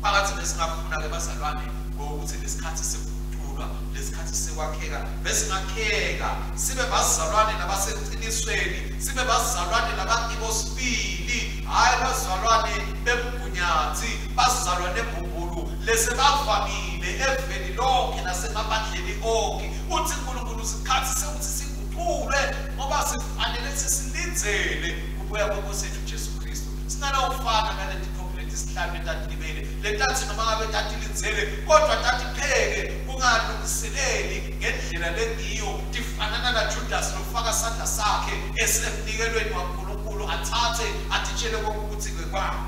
Speaker 1: phakathi nesingafuna ke bazalwane ukuthi lesikhathi sekuthulwa lesikhathi sekwakheka besingakheka sibe bazalwane nabaseqinisweni sibe bazalwane nabangibosibili hayi bazalwane bemgunyathi bazalwane bobulu lese bavamile eveni lonke nasemabandleni onke uthi uNkulunkulu isikhathi sekuthi siguqulwe ngoba sifanele sisilindele kubuya kweNkosi Jesu Kristu singana ufana naleti complete isihlalo etatibele letathi noma ngabe tatilinzele kodwa tatipheke kungalungiseleli ngendlela lengiyo tifanana na Judas lofaka isandla sakhe esemnikelweni waNkulunkulu athathe atitshele ukuthi kwakho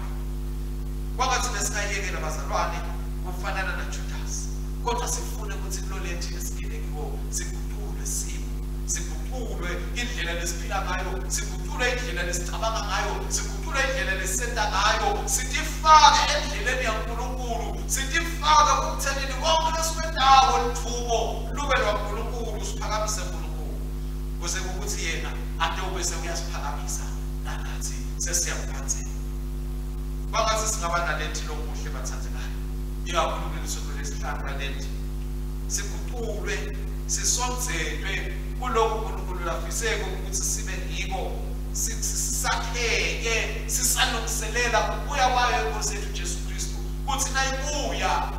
Speaker 1: kwakathi nesingayekela bazalwane kufanana na Judas kodwa sifune ukuthi kulolethi esingene kiwo siguqulwe siguqulwe indlela lesiphila ngayo siguqulwe indlela lesicabanga ngayo siguqulwe sikhulule indlela lesenta ngayo sitifake endleleni yaNkulunkulu sitifake kumtheleni konke lesikwendawo lithubo lube lwaNkulunkulu siphakamise uNkulunkulu kuze ukuthi yena ade ubese uyasiphakamisa nanathi sesiyaphansi bangathi singaba nalethi lokuhle bathandekayo ikakhulu lesono lesihlanu lalethi siguqulwe sisonzelwe kuloko uNkulunkulu lafiseke ukuthi sibe ngiko sisakheke sisalungiselela ukubuya kwayo inkosi yethu Jesu Kristu kuthi nayibuya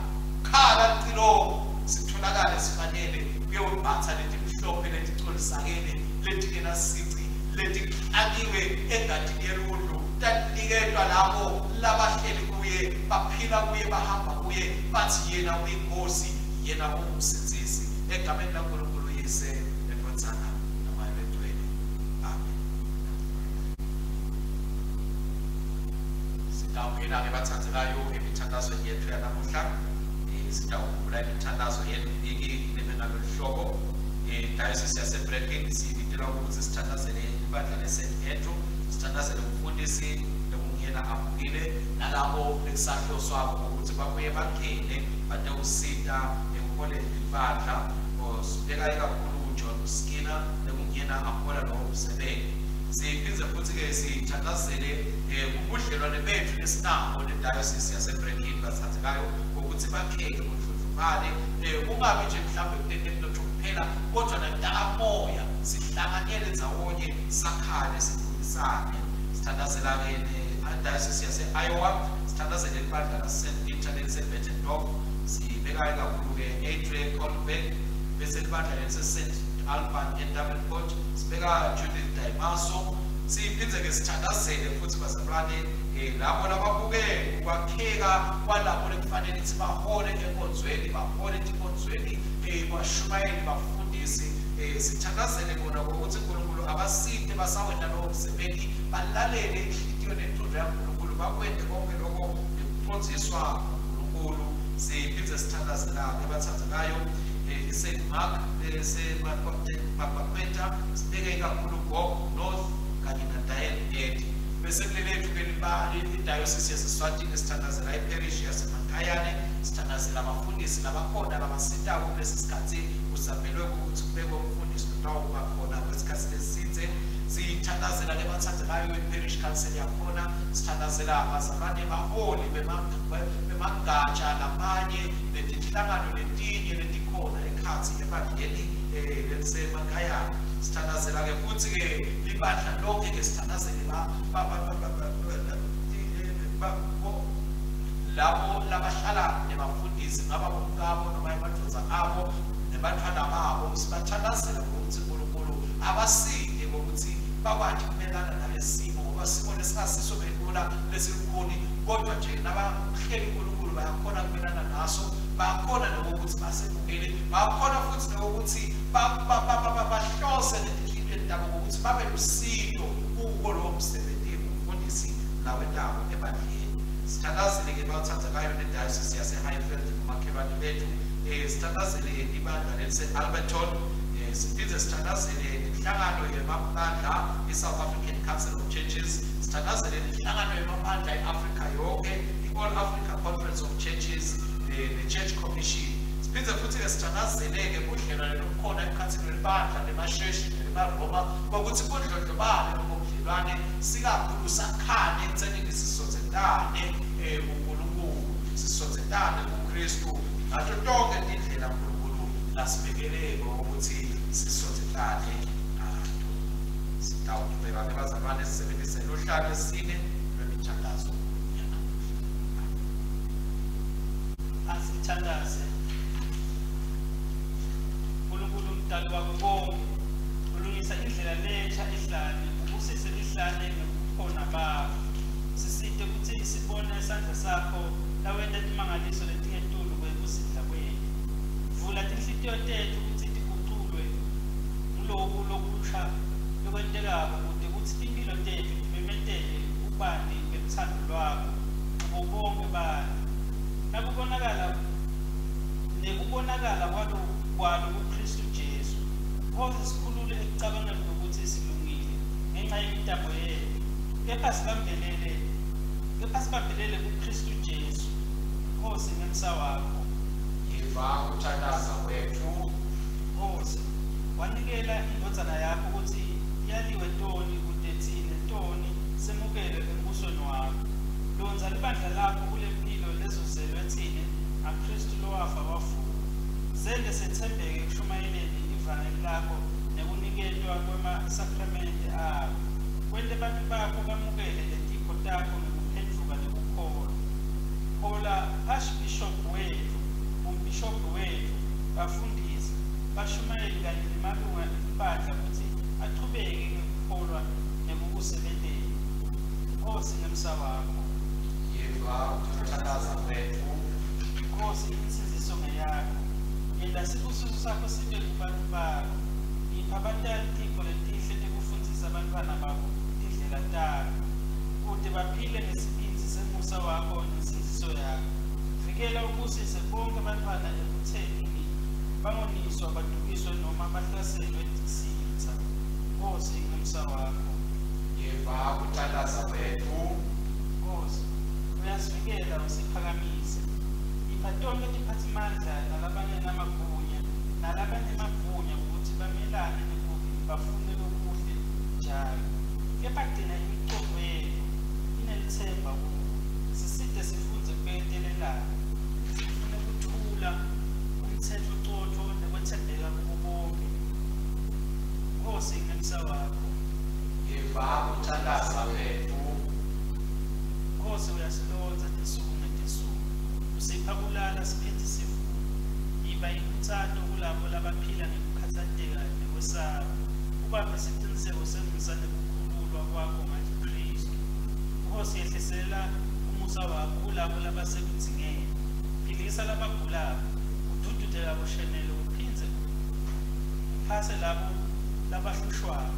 Speaker 1: khala licilo sitholakala sifanele kuyombatha leti mhlophe leti colisakele leti kenasici leti khakiwe engadini yelundu tanikelwa labo labahleli kuye baphila kuye bahamba kuye bathi yena uyinkosi yena ungumsindisi egameni laNkulunkulu yise eNdodzana namayelweni amen. Sitawungena ke bathandekayo emithandazweni yethu yanamuhla sitawukhumbula imithandazo yeviki nebenalo hlobo Diocese yaseBrecken sivitela ukuthi sithandazele ibandla leSt Andrew sithandazele umfundisi lokungena abukile nalabo lekusahlo swabo ukuthi babuye bangene bade usita ekuholeni ibandla osibeka kakhulu uJohn Skinner lokungena ahola lo umsebenzi siphinze futhi ke sithandazele ubudlelwane bethu lesinabo neDiocese yaseBrecken bathandekayo ukuthi bakheke kudludlumale ungabe nje mhlawumbe kunento kuphela kodwa nentamoya sihlanganyele ndzawonye sakhale sikhulumisane sithandazela ke neDiocese yase-Iowa sithandazele ibandla laSt Peter leSeBettendorf sibeka kakhulu ke Adrian Goldberg bese ibandla leSt Alban eDavenport sibeka Judith Daimaso siphinze ke sithandazele futhi bazalwane labo lababuke ukwakheka kwalabo lekufanele ukuthi bahole enkonzweni bahole enkonzweni bashumayeli bafundisi sithandazele bona ukuthi uNkulunkulu abasinde basawenda lo msebenzi balalele inhliziyo nentando yaNkulunkulu bakwende konke lokho ekuphonziswa uNkulunkulu siphinze sithandazela abathandekayo St Mark Mapapeta sibeke kakhulu Gok North kanye naDiane bese kulelethu ke iDiocese yaseSwatini sithandazela iparish yaseMankayane sithandazela abafundisi labakhona labasitayo kulesi sikhathi kusabelwe ukuthi kubekwe umfundisi notawo bakhona kwesikhathi lesithe sithandazela lebathandekayo iparish council yakhona sithandazela abazalwane baholi bemagatsha lamanye netinhlangano letinye letikhona ekhathi ebandleni leseMankayane sithandazela ke futhi ke libandla lonke ke sithandazele labo labahlala nebafundisi ngaba bomkabo noma emadodza abo nebantwana babo sibathandazela ukuthi uNkulunkulu abasinde ngokuthi bakwathi kumelana nalesimo ngoba sibone singasiso bedlula lesikhuni kodwa nje nabahleli uNkulunkulu bayakhona kumelana naso bakhona nokuthi basebukele bakhona futhi nokuthi bahlose lezinto endaba ukuthi babe lusizo kuwo lo msebenzi umfundisi lawendawo ebandleni sithandazele ke bathandekayo neDiocese yaseHighfield kumakhelwane bethu sithandazele ibandla leSt-Alberton siphinze sithandazele inhlangano yamabandla iSouth African Council of Churches sithandazele inhlangano yamabandla eAfrika yonke iAll Africa Conference of Churches the-Church Commission siphinze futhi ke sithandazeleke budlelwane nobukhona emkhansini welibandla lemasheshi nelemaroma kokuthi kudlondlobale nobudlelwane sikakhulu sakhane ekuthenini sisonzentane kuNkulunkulu sisonzentane kuKristu ngato tonke indlela uNkulunkulu lasibekele ukuthi sisonzentane ngato sitawuqhubeka nebazalwane sisebenzise lohlalo esine lwemithandazo
Speaker 4: asithandaze uNkulunkulu umdali wako bonke ulungisa indlela letsha ehlane ubusise lihlane nokukhona bakho sisite ukuthi sibone isandla sakho lawenda imangaliso letingetulu kwekusidla kwenu vula tinhliziyo tethu ukuthi tiguqulwe nguloku lokusha lokwentekayo kude ukuthi impilo tethu imemetele ubani beluthando lwakho kubo bonke bantu nekubonakala kwalo kuKristu Jesu phoze sikhulule ekucabangeni ukuthi silungile ngenxa yemitamo yethu kepha sibambelele kuKristu Jesu. Nkosi ngemsa wakho.
Speaker 1: Yiva ukuthandaza kwethu.
Speaker 4: Nkosi, wanikela indodana yakho ukuthi yaliwe ntoni kude thine ntoni semukele embusweni wakho. Lonza libandla lakho kule mpilo lezozelwe thine ngaKristu lowafa wavuka. Sende sethembeke kushumayeleni ivangeli lakho nekunikelwa kwemasakramenti akho. Kwente abantu bakho bamukele letipho takho ngokuphenduka nekukholwa. Hola Archbishop wethu, umbishophi wethu, bafundisi, bashumayeli kanye nemalunga empahla ukuthi aqhubeke ngokukholwa nekukusebenteni. Nkosi ngemsa wakho.
Speaker 1: Yiva ukuthandaza kwethu.
Speaker 4: Nkosi insiziso ngeyakho. Yenda sibusiso sakho sibe kubantu bakho. Ipha abatali itikho letihle tekufundisa abantwana bakho indlela takho. Kude baphile ngesibindi semusa wakho nensiziso yakho. Vikela ubusise bonke abantwana ekuthenini bangoniswa badukiswe noma bahlaselwe isitha. Nkosi ngemsa wakho.
Speaker 1: Yiva ukuthandaza kwethu.
Speaker 4: Nkosi, uyasivikela usiphakamise. Ipha tonke tiphathimandla nalabanemagunya ukuthi bamelane nekubi bafune lokuhle njalo. Kepha gcina imiqondo yethu inelithemba kubo. Siside sifunze kubekelelana. Sifune ukuthula, umthetho ucotho nekwethembeka kubo bonke. Nkosi ngemsa wakho.
Speaker 1: Yiva ukuthandaza kwethu.
Speaker 4: Nkosi uyasilonza tinsuku ngetinsuku. Usipha kulala siphinde sivuke. Yiba ikhuthazo kulabo labaphila ngekukhathazeka nekwesaba. Ubaphe isiqiniseko semvusa nekukhululwa kwakho ngaKristu. Nkosi yehlisela umusa wakho kulabo labasebudzingeni. Philisa labagulayo, ududude labo shenele uphindze uphase labo labahlushwayo.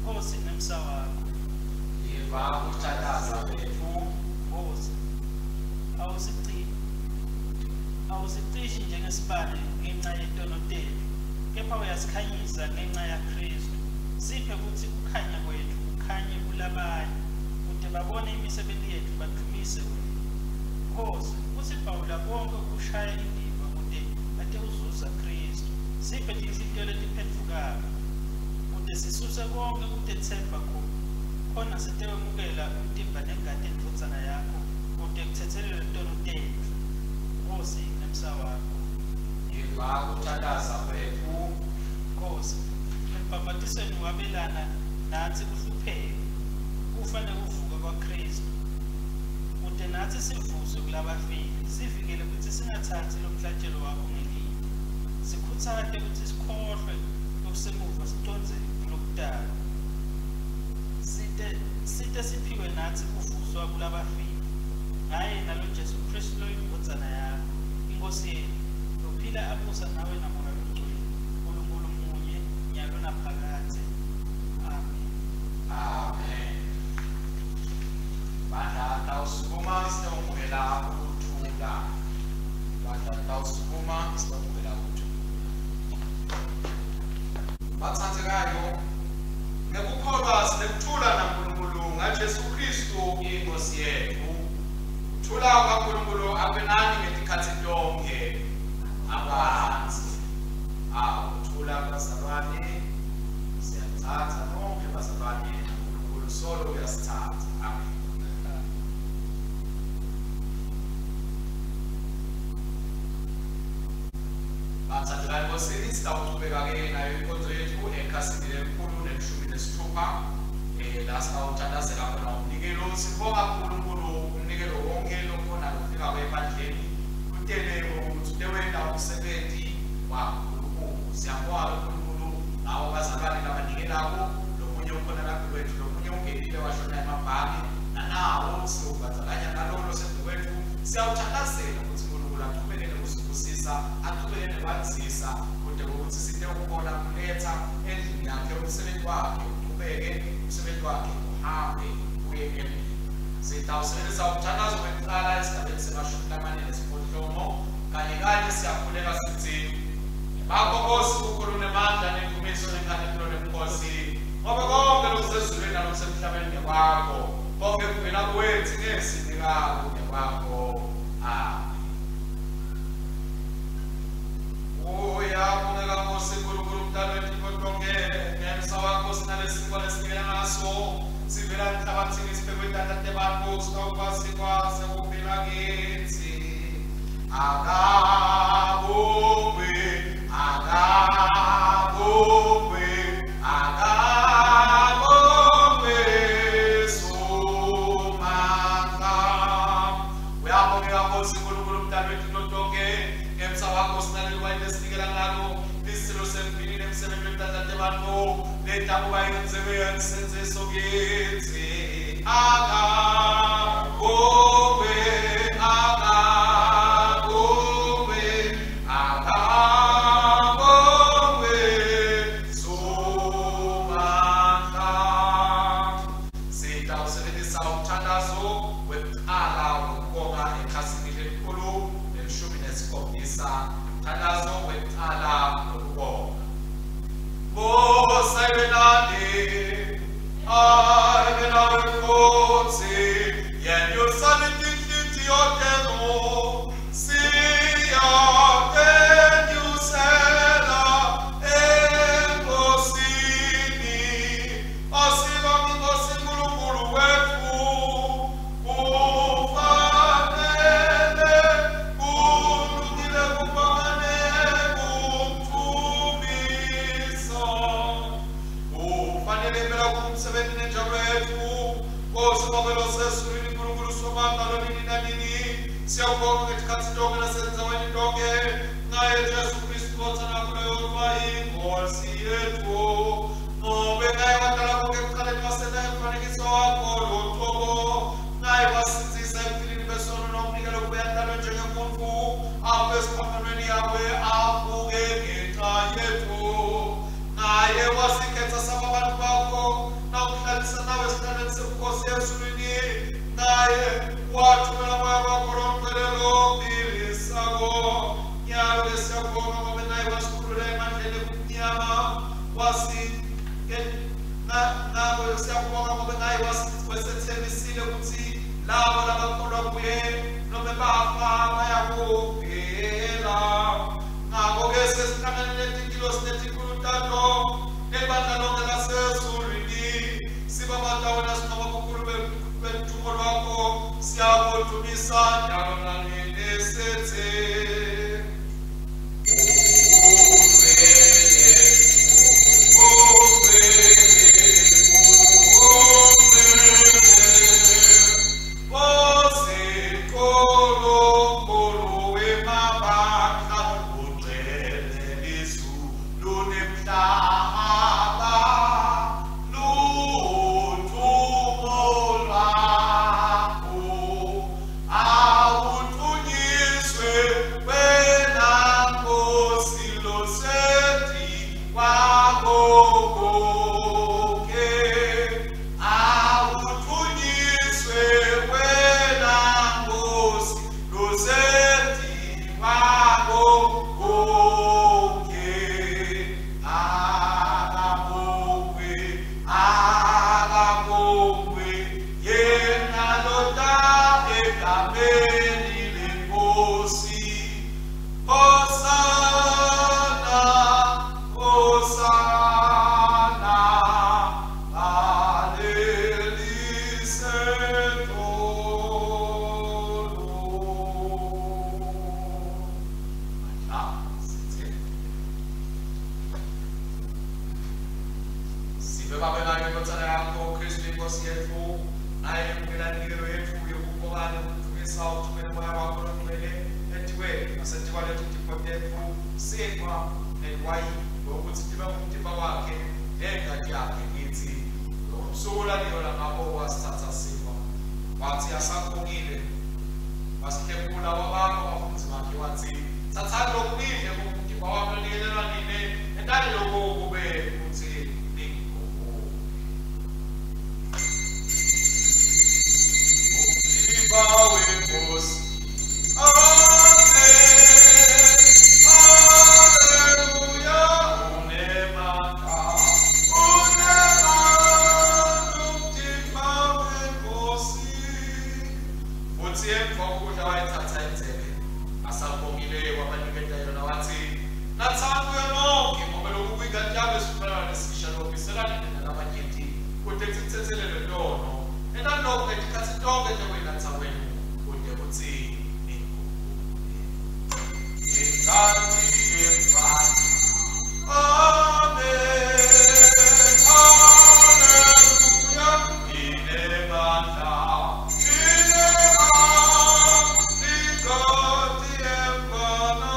Speaker 4: Nkosi ngemsa wakho.
Speaker 1: Yiva ukuthandaza kwethu.
Speaker 4: Nkosi, awusicishi njengesibane ngenxa yetonotelo, kepha uyasikhanyisa ngenxa yaKristu. Siphe ukuthi ukukhanya kwethu kukhanye kulabanye, kude babone imisebenti yethu badumise wena. Nkosi, usibhawula bonke ukushaya indima kude bate uzuza Kristu. Siphe tinhliziyo letiphendvukayo, kude sisuse konke kutethemba khona sitewemukela umtimba nengane endvodzana yakho kude kuthethelele tono tethu. Nkosi ngemsa wakho.
Speaker 1: Yiva ukuthandaza kwethu.
Speaker 4: Nkosi, emphakatisweni wabelana nathi kuhlupheka kufa nekuvuka kwaKristu. Kude nathi sivuswe kulabafile, sivikele ukuthi singathathi lo mhlatshelo wakho ngelini. Sikhuthate ukuthi sikhohlwe okusemuva siconze kulokudala. Site siphiwe nathi kuvuswa kulabafile. Ngaye nalo Jesu Kristu loyindodzana yakho, inkosi yethu, lophila abusa nawe namoya longcwele, uNkulunkulu munye nyalo naphakade. Amen.
Speaker 1: Amen. Bandla tawusukuma sitawuvukela ukuthula. Bandla tawusukuma sitawuvukela ukuthula. Bathandzekayo, ngekukholwa sinekuthula naNkulunkulu ngaJesu Kristu inkosi yethu. Thula kaNkulunkulu abenani ngetikhathi tonke abanzi. Thula bazalwane, siyathatha nonke bazalwane naNkulunkulu solo uyasithatha. Amen. Bathandzekayo nkosini sitawuqhubeka-ke nayo inkonzo yethu ekhasini elikhulu ne-16. La sitawuthandazela khona umnikelo. Sibonga uNkulunkulu umnikelo wonke lokhona lofika kwebandleni kuteleko ukuthi utewenda umsebenzi waNkulunkulu. Siyabonga uNkulunkulu ngawo bazalwane labanikelako, lomunye ukhona lapho kwethu, lomunye ungenile washona emabhange nanawo siyobhadalanya nalolo sedukwethu. Siyawuthandazela ukuthi uNkulunkulu aqhubeke nokusibusisa, aqhubeke nokwazisa kude ukuthi site ukubona kuletha endlini yakhe umsebenzi wakhe uqhubeke, umsebenzi wakhe uhambe uye phambili. Sitawusebenzisa umthandazo wekuqala esigabeni se-48 kanye siyakhuleka sithi bakho Nkosi ukhulu nemandla nendumiso nenkathalo nenkosi ngoba konke lokusezulwini nalokusemhlabeni konke kuvela kwethu ngezinikako kwakho. Amen. Uyabonga Nkosi nkulunkulu mdali wethu konke ngemsa wakho sinalesiko lesinikela ngaso sivela emhlabathini sibekwe idatha bakho sikwazi kwaze kuphila kithi. Akabongwe, akabongwe, akabongwe somandla. Uyabonga Nkosi nkulunkulu mdali wethu konke ngemsa wakho sinalelwa lesinikela ngalo isilo sempini nemsebenzi wethatha bakho letabu bayenziwe yemsenziso kithi. Akabongwe, akabongwe, akabongwe somandla. Sitawusebenzisa umthandazo wekuqala wokubonga ekhasini elikhulu nelishumi nesikhombisa. Umthandazo wekuqala wokubonga. Sayibelani, ayibelawe Nkosi, yena yosalitihliti yotelo, siyakenyusela enkosini, asibonga Nkosi nkulunkulu wethu, kufanele, kulungile kubongane, kumthumisa. Kufanele impela kumsebenzi nenjalo yethu, Nkosi babelo sesulwini nkulunkulu somandla lonini nanini, siyakubonga ngesikhathi sonke nasenzaweni lonke, ngaye Jesu Kristu othanda kuleyo Inkosi yethu, ngoba ngaye wadala konke ekuqaleni wasenda emfanekiso wakho loqobo, ngaye wasinzisa empilini besono nokunikela ukuba yadalwe njengempunfu, apho esiphambonweni yawe avuke ngenxa yethu. Ngaye wasikhetha sababantu bakho nawukuhlalisa nawe esihlalweni sebukhosi ezulwini. Ngaye wathumela moya wakho lomcelelo ophilisayo. Nyalo siyabonga ngoba naye wasikhulula emandleni ebumnyama nawe siyabonga ngoba naye wasethembisile ukuthi labo labakholwa kuye noma bafa bayakuphila. Ngakho-ke sesihlangane nezinkilosi nezinkulunkulu nebandla lonke lasezulwini, sibabandawona singabakhulu bethumo lwakho, siyakudumisa njalo nanini sithi tonke nje wenatsa wenu kude kutsi ningukule. Ingathi yemfana. Amen. Hallelujah. Inemandla. Ligoti yemfana.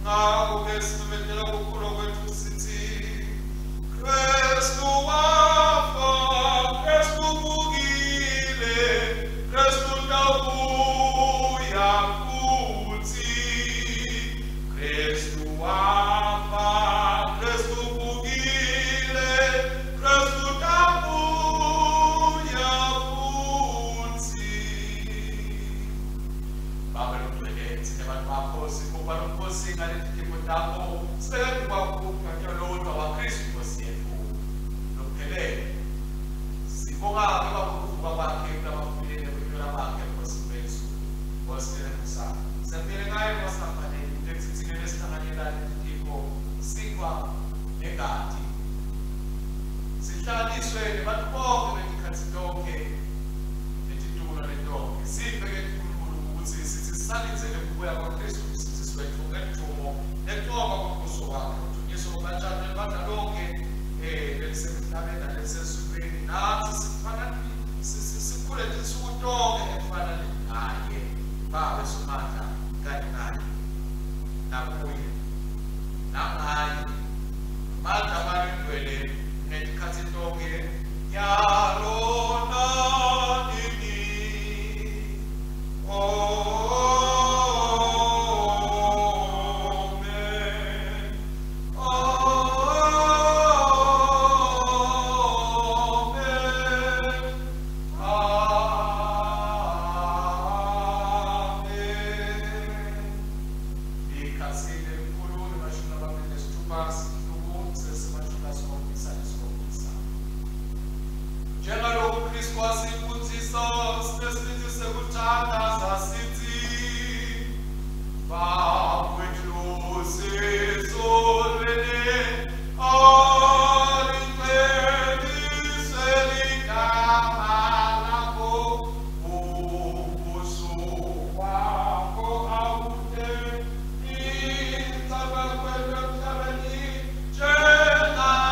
Speaker 1: Ngakho ke simetela kukhulu kwethu sithi Kristu wafa, Kristu vukile, Kristu uzabuya futhi. Kristu wafa, Kristu vukile, Kristu uzabuya futhi. Baba lomfelethi nabantu bakho sikuba nomkhosi ngalezidingo zakho sibeke kwakho lodwa waKristu Nkosi yethu nokuphelele. Sibonga ukuvuka kwakhe kulabafundile kuphela bakhe Nkosi wethu. Nkosi yethu sembele ngayo wasafanele lesithike lesihlanganyela lezidingo sikwa negadi. Sihlanganiswe nabantu bonke bezikhathi zonke letitulo letonke. Sibheke kuNkulunkulu ukuthi sithi sisalizele ukubuya kwaKristu sithi siwethu ngethumo nethoba kombuso wakhe. Udunyiswe kubatshana nebandla lonke elisemhlabeni nalisezulwini. Nathi sifana sikhule insuku tonke efana naye Baba Somandla kanye naye nakuye nangaye manje abalindwele ngezikhathi zonke yalona nini. Njengalokhu uKristu wasifundisa sibesifundise kuthandaza sithi Bawethu sezolwele aliqedise ligama lakho ubuso wakho awude inzaba kwethu emhlabeni njengasezulwini.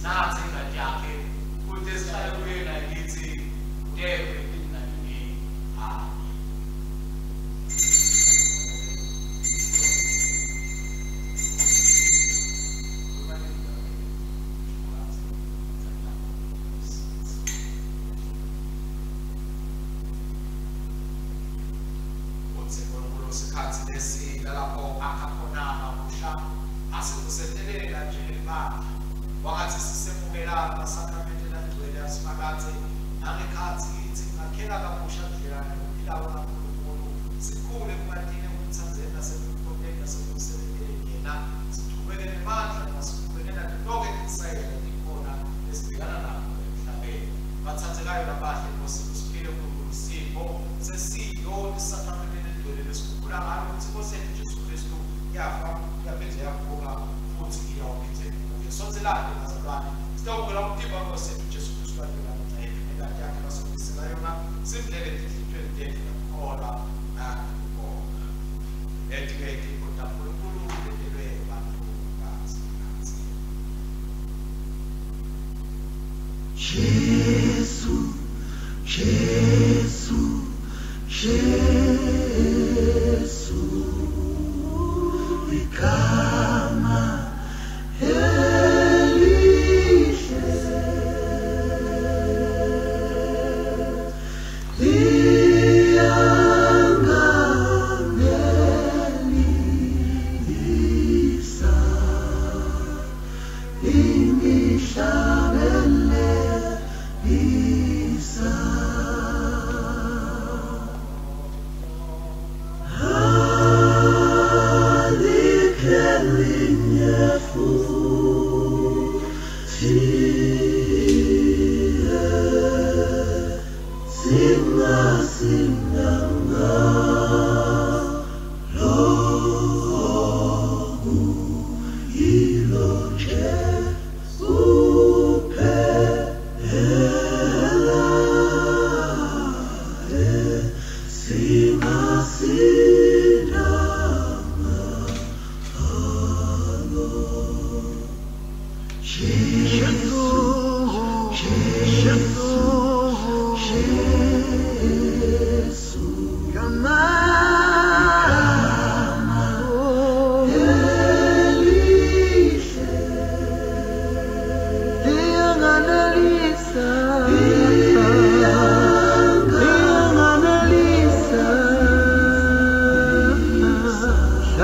Speaker 1: Nazi, Besi lapho akakhona kabusha asikusethelela nje imali wakati sisemukela amasakramente langcwele asimakathi nangekhathi kithi ngakhela kabusha ndlela nokuphila kwaNkulunkulu sikhule kumadini ekuthandzeni nasemkhondeni nasekusebenzeni yena siqhubeke nemandla nasiqhubekela lonke isayela likhona esibhekana nalo emhlabeni bathathekayo labahle Nkosi usiphile kuSipho sesiyo isakramente lengcwele lesikhumbula ngalo ukuthi Nkosi yethu Jesu Kristu yafa yaphinde yavuka futhi iyawuphethe kuye sonzelane bazalwane sitawubukela umtimba Nkosi yethu Jesu Kristu adlula ngcayethu nekade yakhe basokwisela yona simdlele enhliziyweni yethu yakholwa nakubonga etiketi kodwa uNkulunkulu ulethelwe abantu kazi
Speaker 5: Jesu Jesu Jesu igama elihle liyanganelisa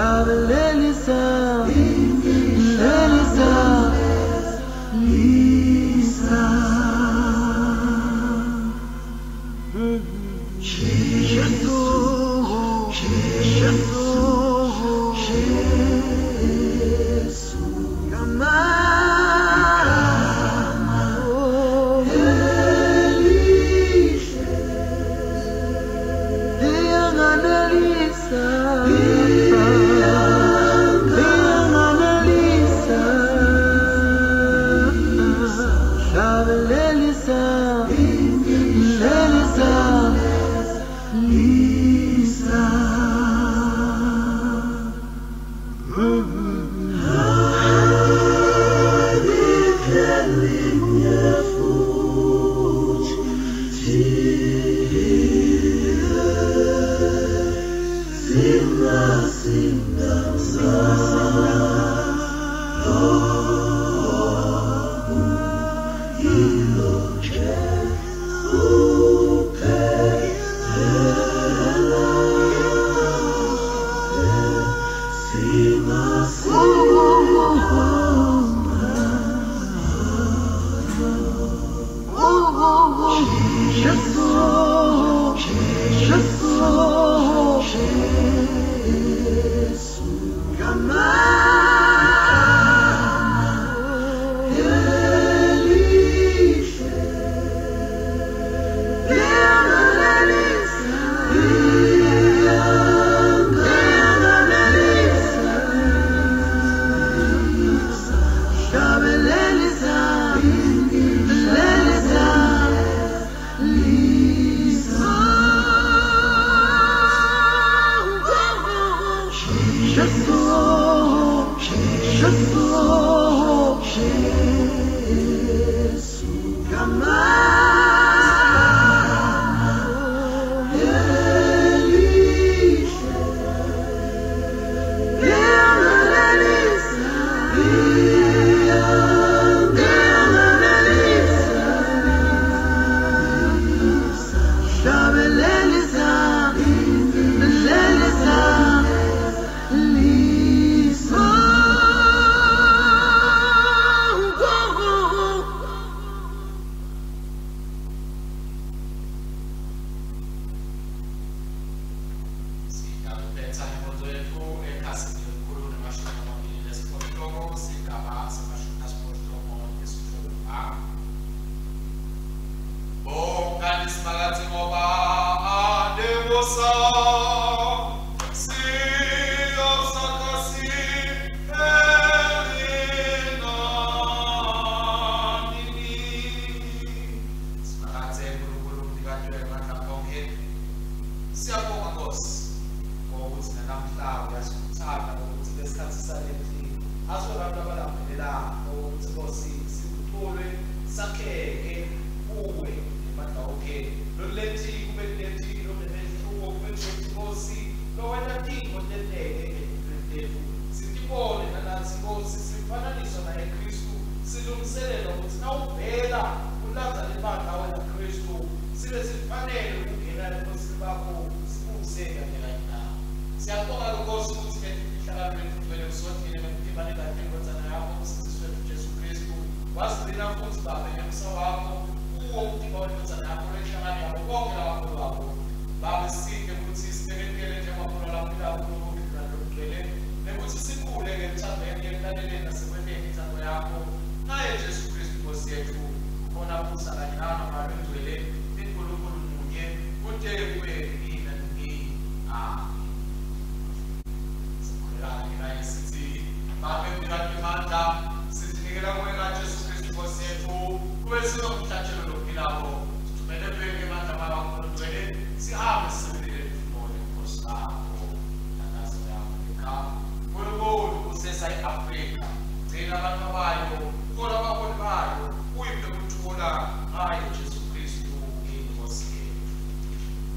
Speaker 5: lingihlabelelisa Lelisa
Speaker 1: la ukuthi Nkosi sikuthole sakheke kuwe emandla okhe lolethi kube kulethi lo nemehluko kube kulethi Nkosi lo wena tingo teteke ethu sitibone nanathi Nkosi sifananiswa naye Kristu silungiselela ukuthi nawuvela ulandza le bandla wena Kristu sibe sifanele ukungena enkosini bakho sibuseka kanye nawe siyabonga Nkosi ukuthi ihlakalo lethu tugcwele usondile ngokudibana kahle nkonzana yakho usindiswe uJesu Kristu wasigcina futhi babe ngemsa wakho kuwo umtimba wenkonzana yakho lenhlangano yabo bonke labakhulu bakho babe sike ukuthi sibekele njengoba lapho lapho lokugcwele nekuthi sikhule-ke emthandweni ekulaleleni nasekwenteni inthando yakho naye Jesu Kristu Nkosi yethu khona kusa kanye nawe nomalo engcwele uNkulunkulu munye kude kube nina nini amen. Sikholelani sithi babe mntamandla sizinikela kuwena Jesu Kristu Nkosi yethu kuwesilo kumhlatshelo lophilako sithumele kuwena emandla bakho ngcwele sihambe sisebenzele kuthole Nkosi bakho nanazo Afrika Nkulunkulu usesa eAfrika gcina abantu bayo thola abaholi bayo uyiphe ukuthola ngaye Jesu Kristu inkosi yethu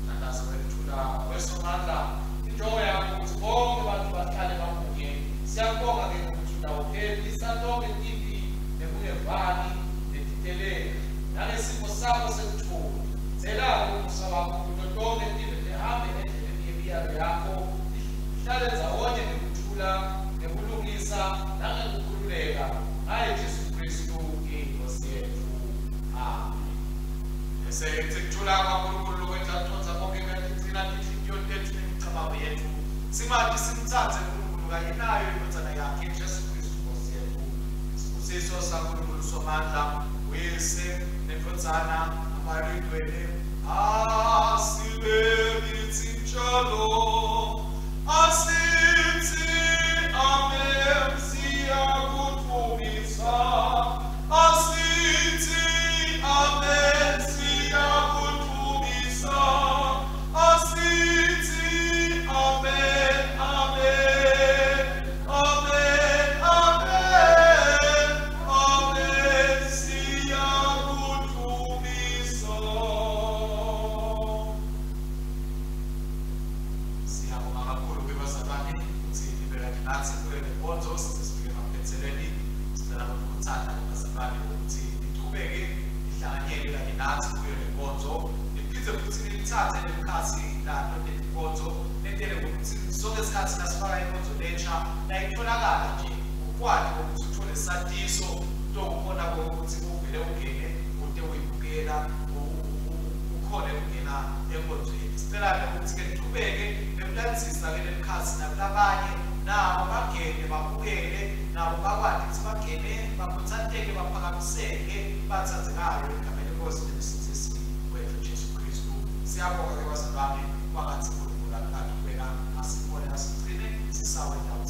Speaker 1: nanazo wethula kwesomandla injongo yakho ukuthi bonke abantu bahlale babuye siyabonga ke ukuthi udawuphelisa lonke ipi nekungevani netiteleka nalesimo sakho sekuthula zelako umusa wakho kuto tonke ipi lihambe endleleni yemiyalo yakho ihlale ndzawonye nekuthula nekulungisa nangekukhululeka ngaye Jesu Kristu inkosi yethu amen. Bese kuthula kwaNkulunkulu lokwenza thonza konke ngagcina inhliziyo yethu nemicabango yethu singathi simthathe uNkulunkulu kanye nayo inkonzana yakhe Jesu Kristu inkosi yethu sibusiso saNkulunkulu somandla uyise nenkonzana amalindwele asibe kithi njalo asithi amen siyakuthumisa asithi amen siyakuthumisa asithi amen amen amen amen amen siyakuthumisa. Siyabonga kakhulu kwebazalwane ukuthi libera nathi kule nkonzo sisifike ngaphetheleni sicela ukuthanda kubazalwane ukuthi niqhubeke ihlanganyele kanye nathi kuyo le nkonzo niphinde futhi nilithathe lemkhathi lalo lenkonzo nentele ukuthi sonke isikhathi nasifaka inkonzo letsha nayitholakala nje ukwadi ukuthi uthole isadiso to ukhona ukuthi uvele ungene ude uyibukela ukhona ukungena enkonzweni sicela ukuthi ke niqhubeke nemlandzisa ke lemkhathi nakulabanye nabo bagene babukele nabo bakwadi ukuthi bagene bakhuthatheke baphakamiseke bathandzekayo egameni lenkosi nemsindisi wethu Jesu Kristu. Siyabonga ke bazalwane kwangathi uNkulunkulu akaqhubeka asibone asigcine sisawe ndawo